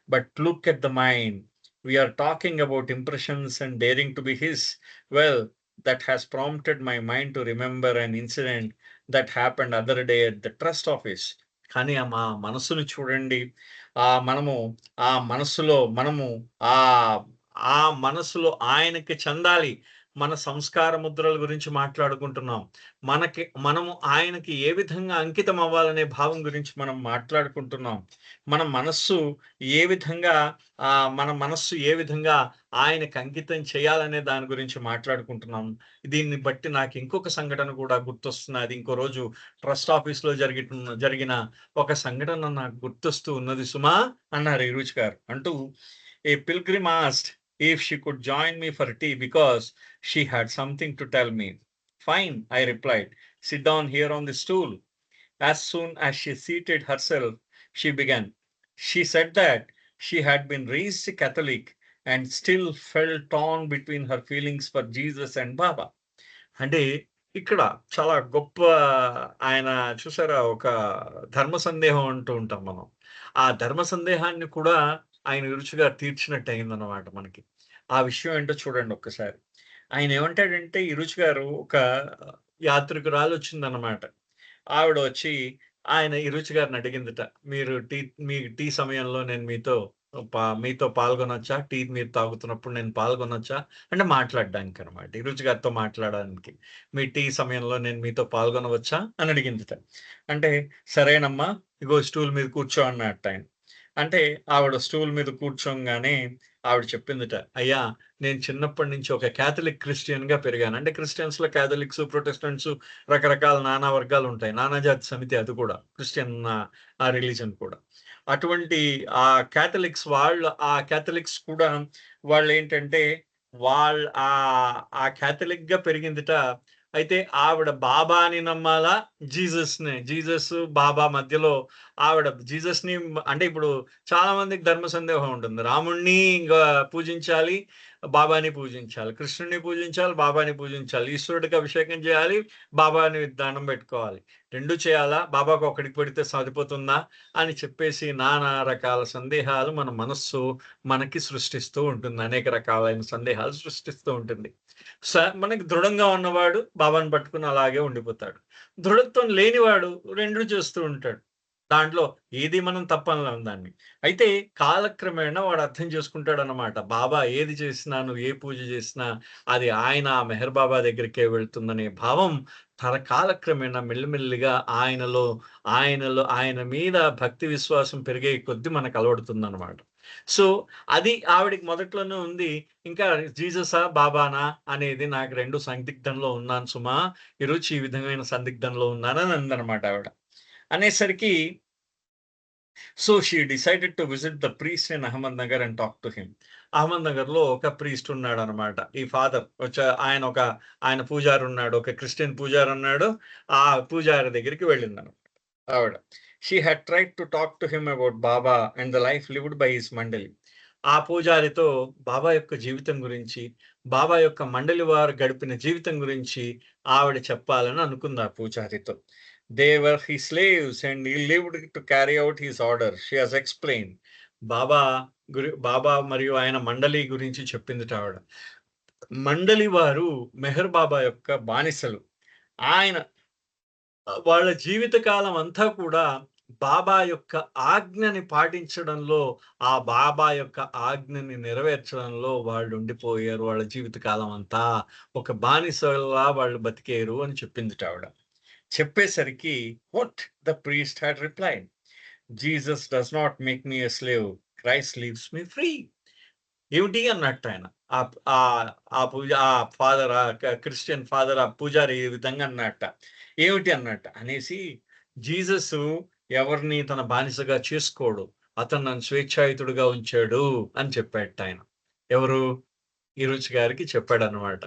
But look at the mind. We are talking about impressions and daring to be his. Well, that has prompted my mind to remember an incident that happened other day at the trust office. కానీ మా మనసుని చూడండి. మనము ఆహ్, ఆ మనసులో ఆయనకి చెందాలి. మన సంస్కార ముద్రల గురించి మాట్లాడుకుంటున్నాం. మనము ఆయనకి ఏ విధంగా అంకితం అవ్వాలనే భావం గురించి మనం మాట్లాడుకుంటున్నాం. మన మనస్సు ఏ విధంగా మన మనస్సు ఏ విధంగా ఆయనకి అంకితం చేయాలనే దాని గురించి మాట్లాడుకుంటున్నాం. దీన్ని బట్టి నాకు ఇంకొక సంఘటన కూడా గుర్తొస్తున్నది. ఇంకో రోజు ట్రస్ట్ ఆఫీస్‌లో జరిగిన ఒక సంఘటన నాకు గుర్తొస్తూ ఉన్నది సుమా అన్నారు ఈరుచి గారు. అంటూ a pilgrim asked if she could join me for tea because she had something to tell me. Fine, I replied. Sit down here on the stool. As soon as she seated herself, she began. She said that she had been raised Catholic and still felt torn between her feelings for Jesus and Baba. అంటే ఇక్కడ చాలా గొప్ప ఆయన చూసారా ఒక ధర్మ సందేహం అంటూ ఉంటాం మనం. ఆ ధర్మ సందేహాన్ని కూడా ఆయన రుచిగా తీర్చినట్టు అయిందన్నమాట మనకి. ఆ విషయం ఏంటో చూడండి ఒక్కసారి. ఆయన ఏమంటాడంటే ఈ రుచి గారు ఒక యాత్రికురాలొచ్చిందన్నమాట. ఆవిడ వచ్చి ఈ రుచి గారిని అడిగిందట. "మీరు మీ టీ సమయంలో నేను మీతో పాల్గొనొచ్చా? టీ మీరు తాగుతున్నప్పుడు నేను పాల్గొనొచ్చా?" అంటే మాట్లాడడానికనమాట. ఈ రుచి గారితో మాట్లాడడానికి. "మీ టీ సమయంలో నేను మీతో పాల్గొనవచ్చా?" అని అడిగిందట. అంటే, "సరేనమ్మా, ఇగో స్టూల్ మీద కూర్చో" అన్నట్టాయన. అంటే ఆవిడ స్టూల్ మీద కూర్చోంగానే ఆవిడ చెప్పిందట, "అయ్యా, నేను చిన్నప్పటి నుంచి ఒక కాథలిక్ క్రిస్టియన్‌గా పెరిగాను." అంటే క్రిస్టియన్స్‌లో కాథలిక్స్, ప్రొటెస్టెంట్స్ రకరకాల నానా వర్గాలుంటాయి. నానాజాతి సమితి అది కూడా. క్రిస్టియన్ రిలీజియన్ కూడా. అటువంటి కాథలిక్స్ కూడా వాళ్ళేంటంటే, ఆ కాథలిక్‌గా పెరిగిందిట. అయితే ఆవిడ బాబాని నమ్మాలా? జీసస్, బాబా మధ్యలో ఆవిడ జీసస్‌ని అంటే ఇప్పుడు చాలా మందికి ధర్మ సందేహం ఉంటుంది. రాముడిని ఇంగా పూజించాలి, బాబాని పూజించాలి. కృష్ణుడిని పూజించాలి, బాబాని పూజించాలి. ఈశ్వరుడికి అభిషేకం చేయాలి, బాబాని దండం పెట్టుకోవాలి. 2 చేయాలా? బాబాకి ఒక్కడికి పెడితే సరిపోతుందా? అని చెప్పేసి నానా రకాల సందేహాలు మన మనస్సు మనకి సృష్టిస్తూ ఉంటుంది. అనేక రకాలైన సందేహాలు సృష్టిస్తూ ఉంటుంది. మనకి దృఢంగా ఉన్నవాడు బాబాని పట్టుకొని అలాగే ఉండిపోతాడు. దృఢత్వం లేనివాడు 2 చేస్తూ ఉంటాడు. దాంట్లో ఏది మనం తప్పనలేం దాన్ని. అయితే కాలక్రమేణా వాడు అర్థం చేసుకుంటాడన్నమాట. బాబా ఏది చేసినా, నువ్వు ఏ పూజ చేసినా అది మెహర్ బాబా దగ్గరికే వెళ్తుందనే భావం కాలక్రమేణా మెల్లిమెల్లిగా ఆయన మీద భక్తి విశ్వాసం పెరిగే కొద్దీ మనకు అలవడుతుందన్నమాట. సో, అది ఆవిడకి మొదట్లోనే ఉంది. ఇంకా జీససా? బాబానా? అనేది నాకు 2 సందిగ్ధంలో ఉన్నాను సుమా! ఈరోజు ఈ విధమైన సందిగ్ధంలో ఉన్నానని అందనమాట ఆవిడ. అనేసరికి she decided to visit the priest in Ahmednagar and talk to him. అహ్మద్‌నగర్‌లో ఒక ప్రీస్ట్ ఉన్నాడనమాట. ఈ ఫాదర్ ఆయన పూజారి ఉన్నాడు. ఒక క్రిస్టియన్ పూజారి ఉన్నాడు. ఆ పూజారి దగ్గరికి వెళ్ళిందనమాట ఆవిడ. She had tried to talk to him about Baba and the life lived by his mandali. ఆ పూజారితో బాబా యొక్క జీవితం గురించి, బాబా యొక్క మండలి వారు గడిపిన జీవితం గురించి ఆవిడ చెప్పాలని అనుకుంది ఆ పూజారితో. They were his slaves and he lived to carry out his order. She has explained. Baba Baba మరియు ఆయన మండలి గురించి చెప్పిందిట ఆవిడ. మండలి వారు మెహర్ బాబా యొక్క బానిసలు. ఆయన వాళ్ళ జీవిత కాలం అంతా కూడా బాబా యొక్క ఆజ్ఞని పాటించడంలో, ఆ బాబా యొక్క ఆజ్ఞని నెరవేర్చడంలో వాళ్ళు ఉండిపోయారు వాళ్ళ జీవితకాలం అంతా. ఒక బానిసలా వాళ్ళు బతికేరు అని చెప్పిందిటావిడ. చెప్పేసరికి what the priest had replied, Jesus does not make me a slave, Christ leaves me free. ఏమిటి అన్నట్టాయన. ఆహ్, ఆహ్, ఆ ఫాదర్ క్రిస్టియన్ ఫాదర్ ఆ పూజారి ఈ విధంగా అన్నట్ట. ఏమిటి అన్నట్ట. అనేసి జీససు ఎవరిని తన బానిసగా చేసుకోడు. అతను నన్ను స్వేచ్ఛాయుతుడుగా ఉంచాడు అని చెప్పాడటాయన. ఎవరు? ఈరుచి గారికి చెప్పాడనమాట.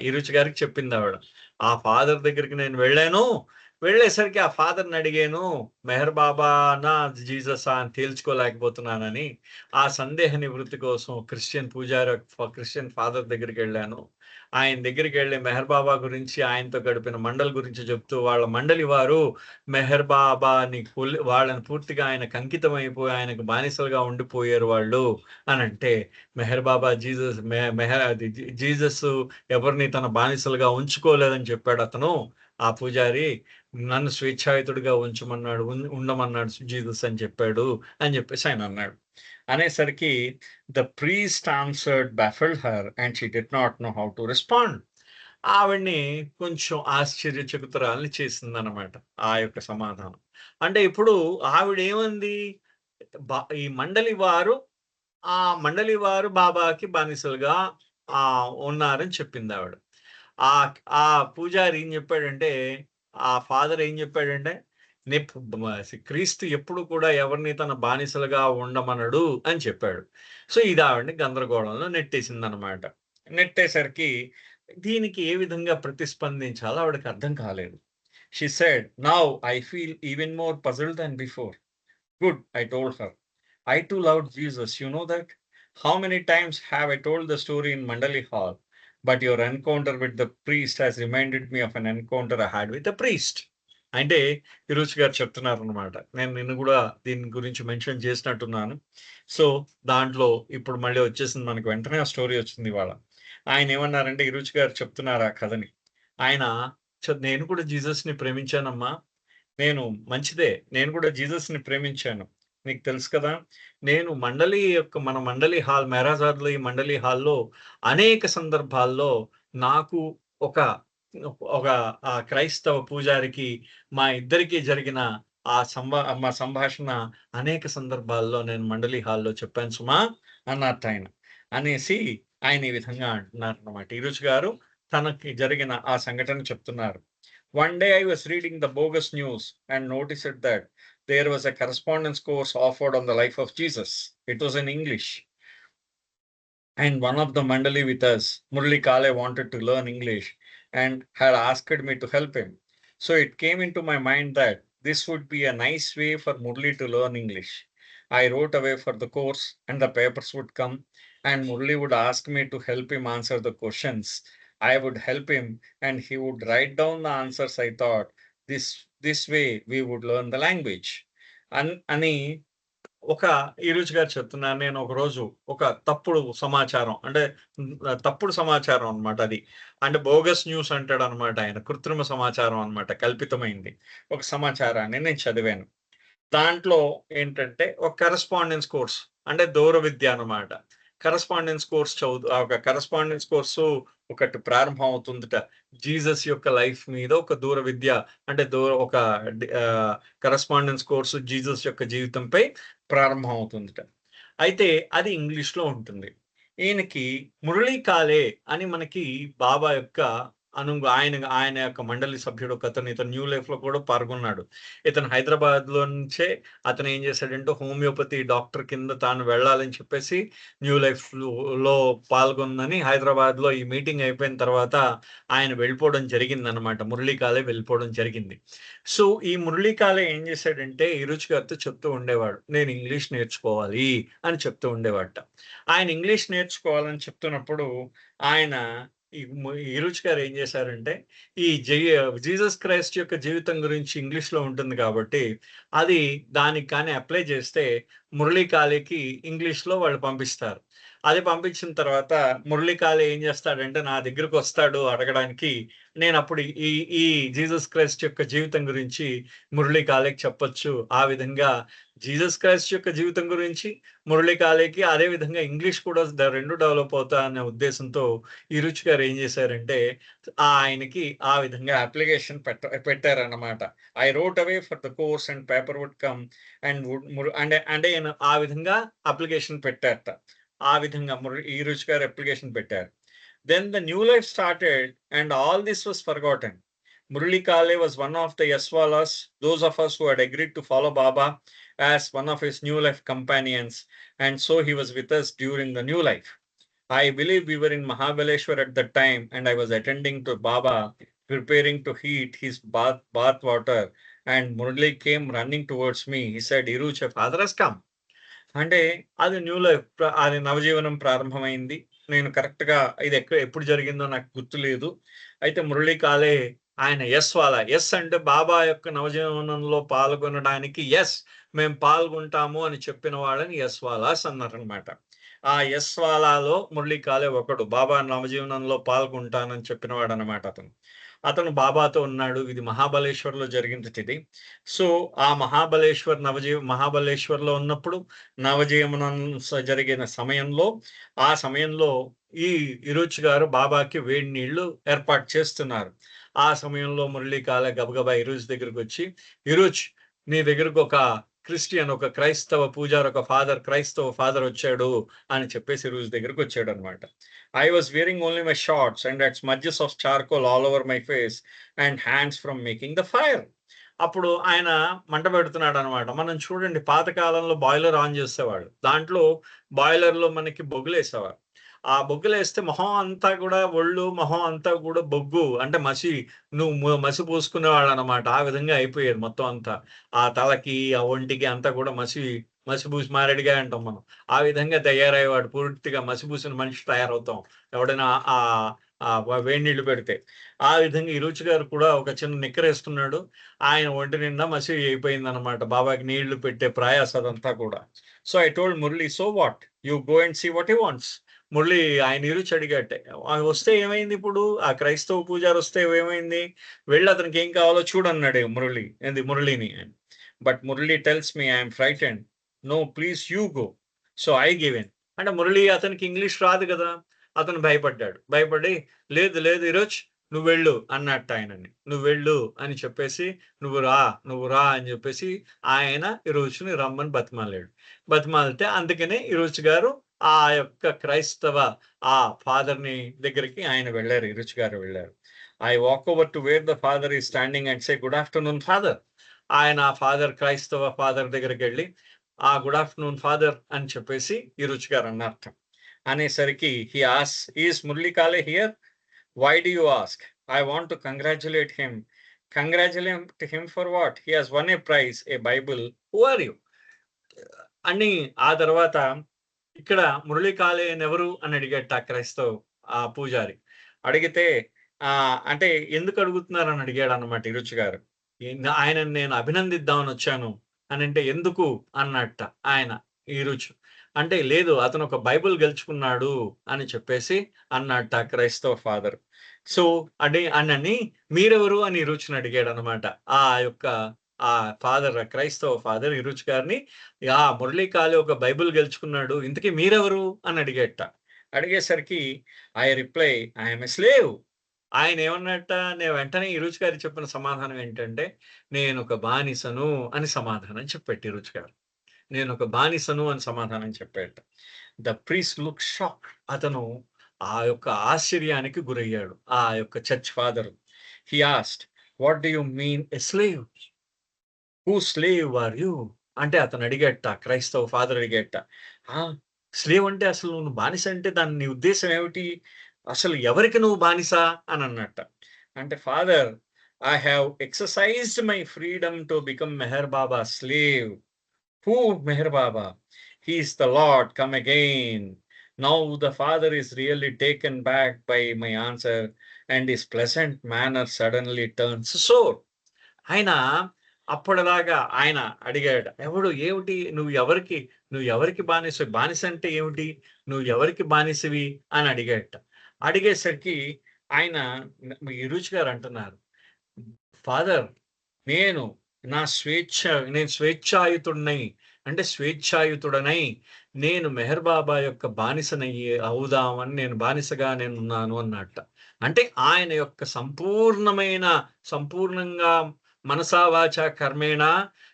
ఈరుచి గారికి చెప్పిందావిడ. ఆ ఫాదర్ దగ్గరికి నేను వెళ్ళాను. వెళ్ళేసరికి ఆ ఫాదర్‌ని అడిగాను. మెహర్ బాబానా? జీససా? అని తేల్చుకోలేకపోతున్నానని. ఆ సందేహ నివృత్తి కోసం క్రిస్టియన్ ఫాదర్ దగ్గరికెళ్ళాను. ఆయన దగ్గరికెళ్ళి మెహర్ బాబా గురించి, ఆయనతో గడిపిన మండలి గురించి చెప్తూ, వాళ్ళ మండలి వారు మెహర్ బాబాని వాళ్ళని పూర్తిగా ఆయనకు అంకితమైపోయి, ఆయనకు బానిసలుగా ఉండిపోయారు వాళ్ళు అనంటే, మెహర్ బాబా జీసస్ మె మెహర్ అది జీసస్ ఎవరిని తన బానిసలుగా ఉంచుకోలేదని చెప్పాడతను. ఆ పూజారి నన్ను స్వేచ్ఛాయుతుడిగా ఉంచమన్నాడు. ఉండమన్నాడు జీసస్ అని చెప్పాడు అని చెప్పేసి ఆయనన్నాడు. అనేసరికి the priest answered baffled her and she did not know how to respond. ఆవిడని కొంచెం ఆశ్చర్యచకితురాల్ని చేసిందనమాట ఆ యొక్క సమాధానం. అంటే ఇప్పుడు ఆవిడేమంది? ఈ మండలి వారు ఆ మండలి వారు బాబాకి బానిసలుగా ఉన్నారని చెప్పిందావిడ. ఆహ్, ఆ పూజారి ఏం జెప్పాడంటే, ఆ ఫాదర్ ఏం జెప్పాడంటే, నెప్ మ క్రీస్తు ఎప్పుడు కూడా ఎవరిని తన బానిసలుగా ఉండమనడు అని చెప్పాడు. సో, ఇది ఆవిడని గందరగోళంలో నెట్టేసిందనమాట. నెట్టేసరికి దీనికి ఏ విధంగా ప్రతిస్పందించాలో ఆవిడకి అర్థం కాలేదు. She said, "now I feel even more puzzled than before." Good, I told her. I too loved Jesus, you know that? How many times have I told the story in Mandali Hall? But your encounter with the priest has reminded me of an encounter I had with the priest. అంటే Hiroshi గారు చెప్తున్నారనమాట. నేను నిన్ను గూడా దీని గురించి mention చేసినట్టున్నాను. So, దాంట్లో ఇప్పుడు మళ్ళీ వచ్చేసింది మనకు వెంటనే ఆ స్టోరీ వచ్చింది ఇవాళ. ఆయనేమన్నారంటే హిరోషి గారు చెప్తున్నారు ఆ కథని. ఆయన నేను కూడా జీసస్‌ని ప్రేమించానమ్మా. నేను మంచిదే. నేను కూడా జీసస్‌ని ప్రేమించాను. నీకు తెలుసు కదా! నేను మన మండలి హాల్ మేరాజాద్‌లో ఈ మండలి హాల్‌లో అనేక సందర్భాల్లో నాకు ఒక ఒక క్రైస్తవ పూజారికి మా ఇద్దరికీ జరిగిన మా సంభాషణ అనేక సందర్భాల్లో నేను మండలి హాల్‌లో చెప్పాను సుమా అన్నారటాయన. అనేసి ఆయన ఈ విధంగా అంటున్నారన్నమాట. ఈరోజు గారు తనకి జరిగిన ఆ సంఘటన చెప్తున్నారు. One day I was reading the bogus news and noticed that there was a correspondence course offered on the life of Jesus. It was in English. And one of the Mandali with us, Murli Kale, wanted to learn English and had asked me to help him. So it came into my mind that this would be a nice way for Murli to learn English. I wrote away for the course and the papers would come and Murli would ask me to help him answer the questions. I would help him and he would write down the answers. I thought this way we would learn the language. Ani ఒక ఈరోజు గారు చెప్తున్నారు. నేను ఒకరోజు ఒక తప్పుడు సమాచారం అంటే తప్పుడు సమాచారం అన్నమాట అది. అంటే బోగస్ న్యూస్ అంటాడన్నమాట ఆయన. కృత్రిమ సమాచారం అన్నమాట. కల్పితమైంది. ఒక సమాచారాన్ని నేను చదివాను. దాంట్లో ఏంటంటే ఒక కరెస్పాండెన్స్ కోర్స్ అంటే దూర విద్య అన్నమాట. ఒక కరెస్పాండెన్స్ కోర్సు ఒకటి ప్రారంభం అవుతుందట. జీసస్ యొక్క లైఫ్ మీద ఒక దూర విద్య అంటే ఒక కరెస్పాండెన్స్ కోర్సు జీసస్ యొక్క జీవితంపై ప్రారంభం అవుతుందట. అయితే అది ఇంగ్లీష్‌లో ఉంటుంది. ఈయనకి మురళీ కాలే అని మనకి బాబా యొక్క ఆయన యొక్క మండలి సభ్యుడు ఒకతను ఇతను న్యూ లైఫ్‌లో కూడా పాల్గొన్నాడు. ఇతను హైదరాబాద్‌లో నుంచే అతను ఏం చేశాడంటే హోమియోపతి డాక్టర్ కింద తాను వెళ్ళాలని చెప్పేసి న్యూ లైఫ్‌లో పాల్గొనని హైదరాబాద్‌లో ఈ మీటింగ్ అయిపోయిన తర్వాత ఆయన వెళ్ళిపోవడం జరిగిందనమాట. మురళీ కాలే వెళ్ళిపోవడం జరిగింది. సో, ఈ మురళీ కాలే ఏం చేశాడంటే ఈరుచి గారితో చెప్తూ ఉండేవాడు. నేను ఇంగ్లీష్ నేర్చుకోవాలి అని చెప్తూ ఉండేవాడట. ఆయన ఇంగ్లీష్ నేర్చుకోవాలని చెప్తున్నప్పుడు ఆయన ఈరుచి గారు ఏం చేశారంటే ఈ జీసస్ క్రైస్ట్ యొక్క జీవితం గురించి ఇంగ్లీష్‌లో ఉంటుంది కాబట్టి అది దానికి కానీ అప్లై చేస్తే మురళీ కాలేకి ఇంగ్లీష్‌లో వాళ్ళు పంపిస్తారు. అది పంపించిన తర్వాత మురళీకాళే ఏం చేస్తాడంటే నా దగ్గరకొస్తాడు అడగడానికి. నేనప్పుడు ఈ ఈ జీసస్ క్రైస్ట్ యొక్క జీవితం గురించి మురళీకాళేకి చెప్పొచ్చు. ఆ విధంగా జీసస్ క్రైస్ట్ యొక్క జీవితం గురించి మురళీకాళేకి, అదే విధంగా ఇంగ్లీష్ కూడా 2 డెవలప్ అవుతాయనే ఉద్దేశంతో ఈ రుచి గారు ఏం చేశారంటే ఆయనకి ఆ విధంగా అప్లికేషన్ పెట్టారన్నమాట. I wrote away for the course and paper would come and అంటే ఈయన ఆ విధంగా అప్లికేషన్ పెట్టారట. ఆ విధంగా ఈ రుచి గారు అప్లికేషన్ పెట్టారు. Then the new life started and all this was forgotten. Murali Kale was one of the Yaswalas, those of us who had agreed to follow Baba as one of his new life companions, and so he was with us during the new life. I believe we were in Mahabaleshwar at that time, and I was attending to Baba, preparing to heat his bath water, and Murali came running towards me. He said, Iruch, your father has come. అంటే అది new life అది నవజీవనం ప్రారంభమైంది. నేను కరెక్ట్‌గా ఇది ఎప్పుడు జరిగిందో నాకు గుర్తులేదు. అయితే మురళీ కాలే ఆయన యెస్ వాలా. యెస్ అంటే బాబా యొక్క నవజీవనంలో పాల్గొనడానికి యెస్ మేము పాల్గొంటాము అని చెప్పిన వాళ్ళని యెస్ వాలాస్ అన్నారనమాట. ఆ యెస్ వాలాలో మురళీ కాలే ఒకడు. బాబా నవజీవనంలో పాల్గొంటానని చెప్పినవాడనమాట అతను. అతను బాబాతో ఉన్నాడు. ఇది మహాబలేశ్వర్‌లో జరిగిందిటిది. సో, ఆ మహాబలేశ్వర్‌లో ఉన్నప్పుడు నవజీవనం జరిగిన సమయంలో, ఆ సమయంలో ఈ ఇరుచ్ గారు బాబాకి వేడి నీళ్లు ఏర్పాటు చేస్తున్నారు. ఆ సమయంలో మురళీకాల గబగబా ఇరుచ్ దగ్గరకొచ్చి, "ఇరుచ్, నీ దగ్గరకొక క్రిస్టియన్, ఒక క్రైస్తవ పూజారి, ఒక క్రైస్తవ ఫాదర్ వచ్చాడు" అని చెప్పేసి ఇరుచ్ దగ్గరకొచ్చాడనమాట. I was wearing only my shorts and had smudges of charcoal all over my face and hands from making the fire. అప్పుడు ఆయన మంట పెడుతున్నాడనమాట. మనం చూడండి పాత కాలంలో బాయిలర్ ఆన్ చేసేవాళ్ళు. దాంట్లో బాయిలర్‌లో మనకి బొగ్గులేసేవారు. ఆ బొగ్గులేస్తే మొహం అంతా కూడా మొహం అంతా కూడా బొగ్గు అంటే మసి పూసుకునేవాళ్ళనమాట. ఆ విధంగా అయిపోయేది మొత్తం అంతా. ఆ తలకి, ఆ ఒంటికి అంతా కూడా మసిబూసి మారేడుకాయ అంటాం మనం. ఆ విధంగా తయారయ్యేవాడు. పూర్తిగా మసిబూసిన మనిషి తయారవుతాం. ఎవడైనా వేడి నీళ్లు పెడితే. ఆ విధంగా ఈ రుచి గారు కూడా ఒక చిన్న నిక్కరేసుకున్నాడు. ఆయన ఒంటి నిండా మసి అయిపోయిందనమాట. బాబాకి నీళ్లు పెట్టే ప్రయాస అదంతా కూడా. So, I told Murali, "so what? You go and see what he wants." Murali ఆయన ఇరుచి అడిగాట. వస్తే ఏమైంది ఇప్పుడు? ఆ క్రైస్తవ పూజారి వస్తే ఏమైంది? వెళ్లి అతనికి ఏం కావాలో చూడన్నాడు మురళిని. But Murali tells me I am frightened. No please you go. So I give in. అంటే మురళి అతనికి ఇంగ్లీష్ రాదు కదా! అతను భయపడ్డాడు. భయపడి లేదు లేదు ఇరోజ్ నువ్వెళ్ళు అన్నట్ట ఆయనని. నువ్వెళ్ళు అని చెప్పేసి నువ్వు రా అని చెప్పేసి ఆయన ఇరోజ్‌ని రమ్మని బతిమాలాడు. బతిమాలితే అందుకనే ఇరోజ్ గారు ఆ యొక్క క్రైస్తవ ఫాదర్‌ని దగ్గరికి ఆయన వెళ్లారు. ఇరోజ్ గారు వెళ్లారు. I walk over to wear the father is standing and say good afternoon father. ఆయన క్రైస్తవ ఫాదర్ దగ్గరికెళ్ళి గుడ్ ఆఫ్టర్‌నూన్ ఫాదర్ అని చెప్పేసి ఇరోజ్ గారు అన్నారట. అనేసరికి హి ఆస్క్స్, "ఈస్ మురళీ కాలే here? Why do you ask? I want to congratulate him. Congratulate him for what? He has won a prize, a Bible. Who are you?" అని ఆ తర్వాత ఇక్కడ మురళీ కాలేయన్ ఎవరు అని అడిగాట క్రైస్తవ్ పూజారి. అడిగితే అంటే ఎందుకు అడుగుతున్నారని అడిగాడన్నమాట ఇరుచి గారు. ఆయనని నేను అభినందిద్దామని వచ్చాను అనంటే ఎందుకు అన్నట్ట ఆయన ఇరుచు. అంటే లేదు అతను ఒక బైబిల్ గెలుచుకున్నాడు అని చెప్పేసి అన్నట్ట క్రైస్తవ ఫాదర్. సో అనని మీరెవరు అని ఇరుచుని అడిగాడన్నమాట. ఆ యొక్క ఫాదర్ క్రైస్తవ ఫాదర్ ఇరుచ్ గారిని మురళీ కాలే ఒక బైబిల్ గెలుచుకున్నాడు. ఇంతకీ మీరెవరు అని అడిగేట. అడిగేసరికి I reply I am a slave. ఆయన ఏమన్నట్ట నేను వెంటనే ఇరుచ్ గారు చెప్పిన సమాధానం ఏంటంటే నేనొక బానిసను అని సమాధానం చెప్పాడు ఇరుచ్ గారు. నేనొక బానిసను అని సమాధానం చెప్పాడట. The priest look shock. అతను ఆ యొక్క ఆశ్చర్యానికి గురయ్యాడు. ఆ యొక్క church father. He asked, "what do you mean a slave? Who slave are you?" అంటే అతను అడిగేట క్రైస్తవ ఫాదర్ అడిగేట. స్లేవ్ అంటే అసలు నువ్వు బానిస అంటే దాని నీ ఉద్దేశం ఏమిటి? అసలు ఎవరికి నువ్వు బానిస అని అన్నట్ట. అంటే father, I have exercised my freedom to become Meher Baba slave. Who Meher Baba? He is the Lord come again. Now the father is really taken back by my answer and his pleasant manner suddenly turns sour. ఆయన అప్పటిదాకా ఆయన అడిగాడు, ఎవడు ఏమిటి నువ్వు ఎవరికి బానిస అంటే ఏమిటి, నువ్వు ఎవరికి బానిసవి అని అడిగాడట. అడిగేసరికి ఆయన ఈ రుచి గారు అంటున్నారు, ఫాదర్ నేను నేను స్వేచ్ఛాయుతుడనై అంటే స్వేచ్ఛాయుతుడనై నేను మెహర్ బాబా యొక్క బానిసనయ్యి అవుదామని నేను బానిసగా నేనున్నాను అన్నట్ట. అంటే ఆయన యొక్క సంపూర్ణంగా మనసా వాచా కర్మేణా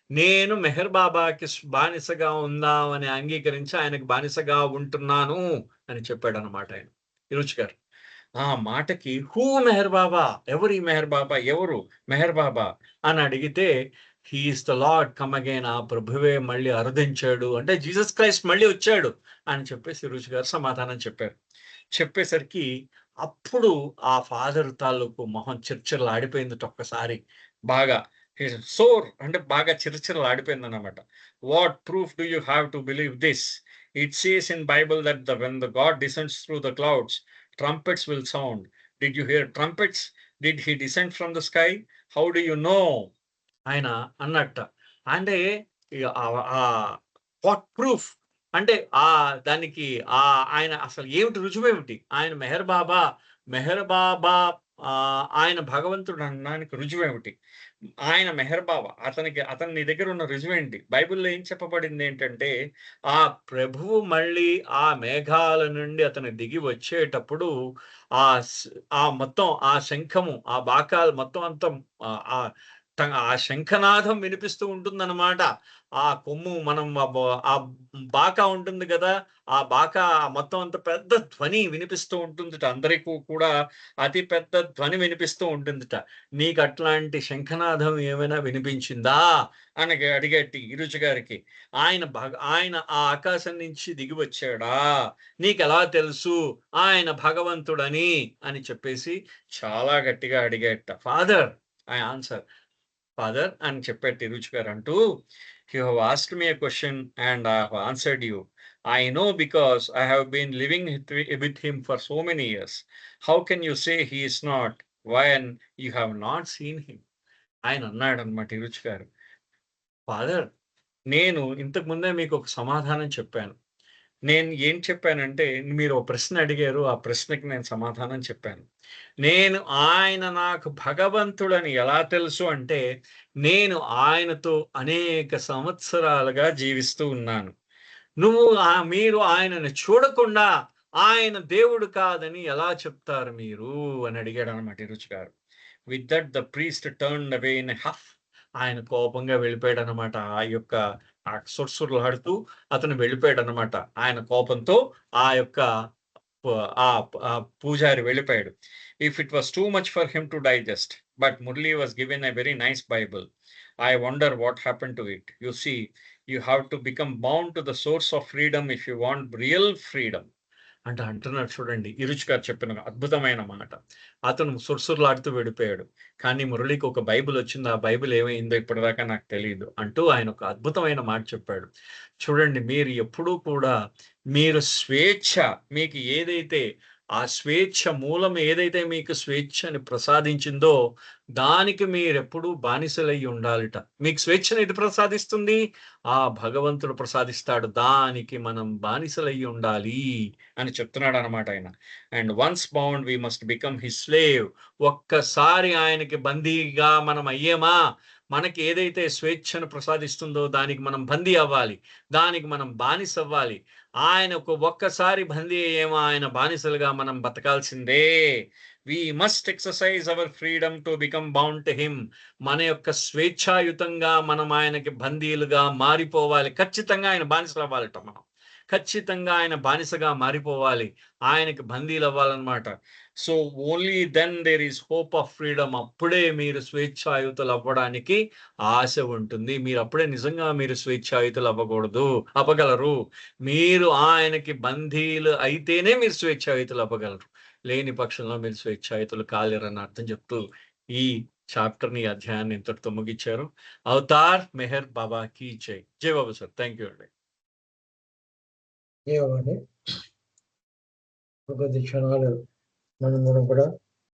నేను మెహర్ బాబాకి బానిసగా ఉందామని అంగీకరించి ఆయనకు బానిసగా ఉంటున్నాను అని చెప్పాడన్నమాట ఆయన రుచి గారు. ఆ మాటకి హూ మెహర్ బాబా, ఎవరు ఈ మెహర్ బాబా, ఎవరు మెహర్ బాబా అని అడిగితే he is the lord come again, ఆ ప్రభువే మళ్ళీ అరుదించాడు అంటే జీసస్ క్రైస్ట్ మళ్ళీ వచ్చాడు అని చెప్పేసి రుచి గారు సమాధానం చెప్పారు. చెప్పేసరికి అప్పుడు ఆ ఫాదర్ తాలూకు మొహం చిర్చిర్లు ఆడిపోయింది ఒక్కసారి బాగా. సోర్ అంటే బాగా చిరచిరలు ఆడిపోయింది అన్నమాట. What proof do you have to believe this? It says in Bible that when the God డిసెండ్స్ through the clouds trumpets will sound. Did you hear trumpets? Did he descend from the sky? How do you know? ఆయన అన్నట్ట. అంటే what proof అంటే దానికి ఆయన అసలు ఏమిటి రుజువేమిటి? ఆయన మెహర్ బాబా ఆయన భగవంతుడు అనడానికి రుజువేమిటి? ఆయన మెహర్ బాబా అతని నీ దగ్గర ఉన్న రుజువేంటి? బైబిల్‌లో ఏం చెప్పబడింది ఏంటంటే, ఆ ప్రభువు మళ్ళీ ఆ మేఘాల నుండి అతను దిగి వచ్చేటప్పుడు ఆ మొత్తం ఆ శంఖము, ఆ బాకాలు మొత్తం అంతా ఆహ్, ఆ శంఖనాదం వినిపిస్తూ ఉంటుందన్నమాట. ఆ కొమ్ము మనం ఆ బాకా ఉంటుంది గదా! ఆ బాకా మొత్తం అంత పెద్ద ధ్వని వినిపిస్తూ ఉంటుందిట. అందరికి కూడా అతి పెద్ద ధ్వని వినిపిస్తూ ఉంటుందిట. నీకట్లాంటి శంఖనాదం ఏమైనా వినిపించిందా? అని అడిగేటి ఇరుచి గారికి. ఆయన ఆ ఆకాశం నుంచి దిగి వచ్చాడా? నీకెలా తెలుసు ఆయన భగవంతుడని? అని చెప్పేసి చాలా గట్టిగా అడిగేట. Father I answer. ఫాదర్ అని చెప్పారు తిరుచి గారు అంటూ, you have asked me a question and I have answered you. I know because I have been living with him for so many years. How can you say he is not when you have not seen him? ఆయన అన్నాడనమాట తిరుచి గారు. Father నేను ఇంతకు ముందే మీకు ఒక సమాధానం చెప్పాను. నేను ఏం చెప్పానంటే, మీరు ఒక ప్రశ్న అడిగారు. ఆ ప్రశ్నకి నేను సమాధానం చెప్పాను. ఆయన నాకు భగవంతుడని ఎలా తెలుసు అంటే, నేను ఆయనతో అనేక సంవత్సరాలుగా జీవిస్తూ ఉన్నాను. మీరు ఆయనను చూడకుండా ఆయన దేవుడు కాదని ఎలా చెప్తారు మీరు అని అడిగాడనమాట రుచి గారు. With that the priest turned away in a half. ఆయన కోపంగా వెళ్ళిపోయాడనమాట. ఆ యొక్క సురసురలాడుతూ అతను వెళ్ళిపోయాడనమాట. ఆయన కోపంతో ఆ యొక్క పూజారి వెళ్ళిపోయాడు. If it was too much for him to digest, but Murali was given a very nice Bible. I wonder what happened to it. You see, you have to become bound to the source of freedom if you want real freedom. అంటే అంటున్నాడు చూడండి, ఇరుచి గారు చెప్పిన అద్భుతమైన మాట. అతను సురసురలాడుతూ వెళ్ళిపోయాడు. కానీ మురళికి ఒక బైబిల్ వచ్చింది. ఆ బైబిల్ ఏమైందో ఇప్పటిదాకా నాకు తెలీదు అంటూ ఆయన ఒక అద్భుతమైన మాట చెప్పాడు. చూడండి, మీరు ఎప్పుడూ కూడా మీరు మీకు ఏదైతే ఆ స్వేచ్ఛ మూలం ఏదైతే మీకు స్వేచ్ఛని ప్రసాదించిందో దానికి మీరెప్పుడూ బానిసలయ్యి ఉండాలిట. మీకు స్వేచ్ఛను ఎటు ప్రసాదిస్తుంది? ఆ భగవంతుడు ప్రసాదిస్తాడు. దానికి మనం బానిసలయ్యి ఉండాలి అని చెప్తున్నాడనమాట ఆయన. And once bound we must become his slave. ఒక్కసారి ఆయనకి బందీగా మనం అయ్యామా, మనకి ఏదైతే స్వేచ్ఛను ప్రసాదిస్తుందో దానికి మనం బందీ అవ్వాలి. దానికి మనం బానిస అవ్వాలి. ఆయనకు ఒక్కసారి బందీ అయ్యేమో ఆయన బానిసలుగా మనం బతకాల్సిందే. We must exercise our freedom to become bound to him. మన యొక్క స్వేచ్ఛాయుతంగా మనం ఆయనకి బందీలుగా మారిపోవాలి. ఖచ్చితంగా ఆయన బానిసలు అవ్వాలట మనం. ఖచ్చితంగా ఆయన బానిసగా మారిపోవాలి. ఆయనకి బందీలు అవ్వాలన్నమాట. So only then there is hope of freedom. అప్పుడే మీరు స్వేచ్ఛాయుతులు అవ్వడానికి ఆశ ఉంటుంది. అప్పుడే నిజంగా మీరు స్వేచ్ఛాయుతులు అవ్వగలరు. మీరు ఆయనకి బందీలు అయితేనే మీరు స్వేచ్ఛాయుతులు అవ్వగలరు. లేని పక్షంలో మీరు స్వేచ్ఛాయుతులు కాలేరని అర్థం చెప్తూ ఈ చాప్టర్ని అధ్యాయాన్ని ఇంతటితో ముగించారు. అవతార్ మెహర్ బాబా కీ జై. జై బాబు సార్. థ్యాంక్ యూ అండి. కొద్ది క్షణాలు మనం కూడా